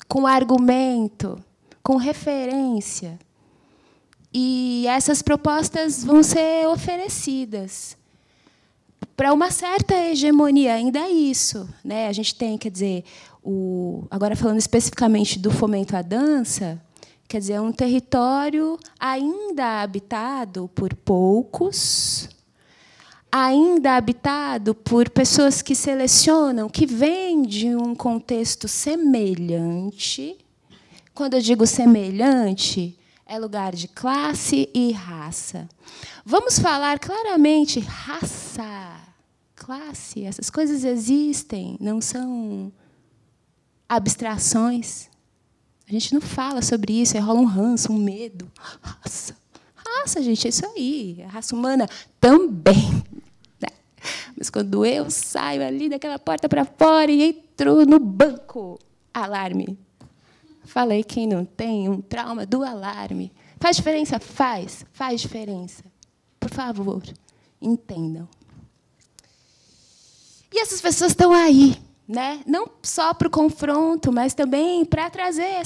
com argumento, com referência. E essas propostas vão ser oferecidas para uma certa hegemonia, ainda é isso, né? A gente tem, quer dizer, agora falando especificamente do fomento à dança, quer dizer, um território ainda habitado por poucos, ainda habitado por pessoas que selecionam, que vêm de um contexto semelhante. Quando eu digo semelhante, é lugar de classe e raça. Vamos falar claramente, raça, classe, essas coisas existem, não são abstrações. A gente não fala sobre isso, aí rola um ranço, um medo. Raça, raça, gente, é isso aí. A raça humana também. Né? Mas quando eu saio ali daquela porta para fora e entro no banco, alarme. Falei, quem não tem um trauma do alarme. Faz diferença? Faz diferença. Por favor, entendam. E essas pessoas estão aí, né? Não só para o confronto, mas também para trazer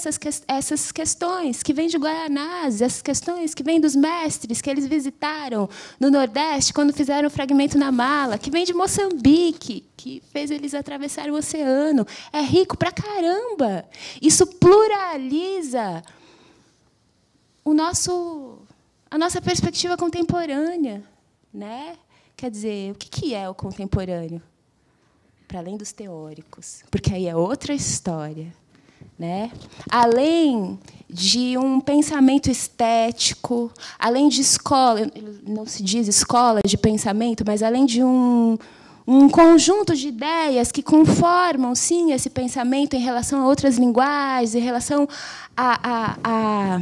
essas questões que vêm de Guaianazes, essas questões que vêm dos mestres que eles visitaram no Nordeste quando fizeram o fragmento na mala, que vem de Moçambique, que fez eles atravessarem o oceano. É rico pra caramba. Isso pluraliza a nossa perspectiva contemporânea, né? Quer dizer, o que é o contemporâneo? Para além dos teóricos, porque aí é outra história. né? Além de um pensamento estético, além de escola, não se diz escola de pensamento, mas além de um conjunto de ideias que conformam, sim, esse pensamento em relação a outras linguagens, em relação à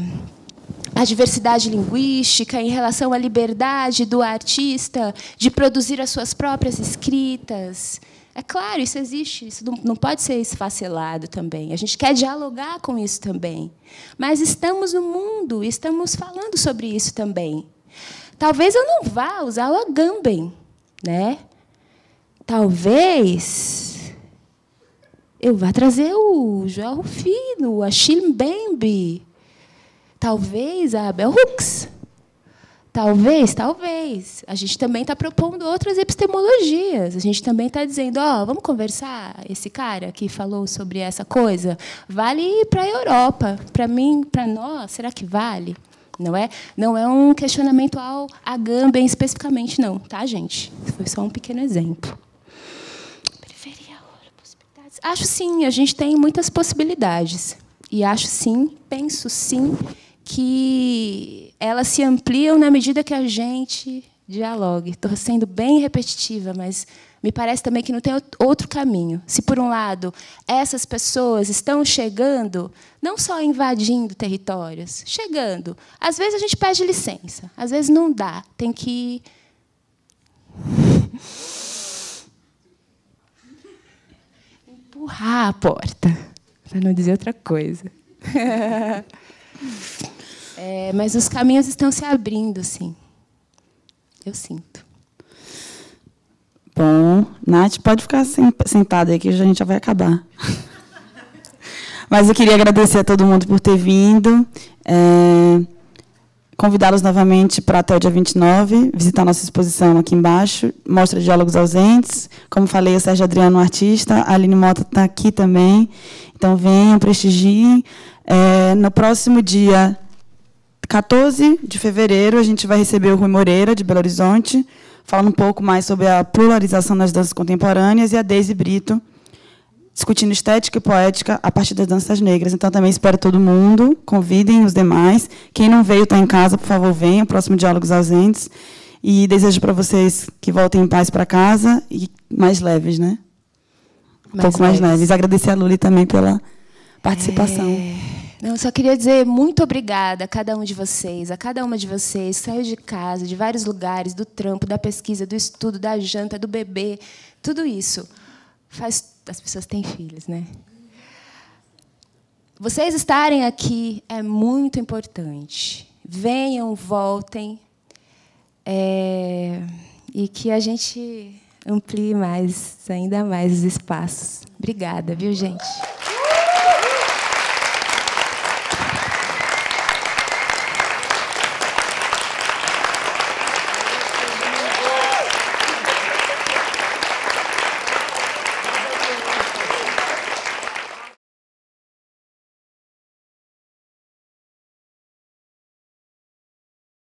diversidade linguística, em relação à liberdade do artista de produzir as suas próprias escritas. É claro, isso existe, isso não pode ser esfacelado também. A gente quer dialogar com isso também. Mas estamos no mundo, estamos falando sobre isso também. Talvez eu não vá usar o Agamben, né? Talvez eu vá trazer o João Rufino, a Achille Mbembe, talvez a Bell Hooks. Talvez. A gente também está propondo outras epistemologias. A gente também está dizendo, vamos conversar, esse cara que falou sobre essa coisa, vale ir para a Europa. Para mim, para nós, será que vale? Não é um questionamento ao Agamben especificamente, não, tá, gente? Foi só um pequeno exemplo. Periferia, possibilidades. Acho, sim, a gente tem muitas possibilidades. E acho, sim, penso, sim, que elas se ampliam na medida que a gente dialogue. Estou sendo bem repetitiva, mas me parece também que não tem outro caminho. Se, por um lado, essas pessoas estão chegando, não só invadindo territórios, chegando. Às vezes a gente pede licença, às vezes não dá, tem que empurrar a porta, para não dizer outra coisa. Mas os caminhos estão se abrindo, sim. Eu sinto. Bom, Nath, pode ficar sentada aí, que a gente já vai acabar. Mas eu queria agradecer a todo mundo por ter vindo. Convidá-los novamente para até o dia 29, visitar nossa exposição aqui embaixo, Mostra de Diálogos Ausentes. Como falei, o Sérgio Adriano, um artista, a Aline Mota está aqui também. Então, venham, prestigiem. No próximo dia 14 de fevereiro, a gente vai receber o Rui Moreira, de Belo Horizonte, falando um pouco mais sobre a pluralização das danças contemporâneas, e a Deise Brito, discutindo estética e poética a partir das danças negras. Então, também espero todo mundo, convidem os demais. Quem não veio, está em casa, por favor, venha, próximo Diálogos Ausentes. E desejo para vocês que voltem em paz para casa e mais leves, né? Um pouco mais leves. Agradecer a Luli também pela participação. Não, só queria dizer muito obrigada a cada um de vocês, a cada uma de vocês, saiu de casa, de vários lugares, do trampo, da pesquisa, do estudo, da janta, do bebê, tudo isso faz as pessoas têm filhos, né? Vocês estarem aqui é muito importante. Venham, voltem, e que a gente amplie mais, ainda mais os espaços. Obrigada, viu, gente?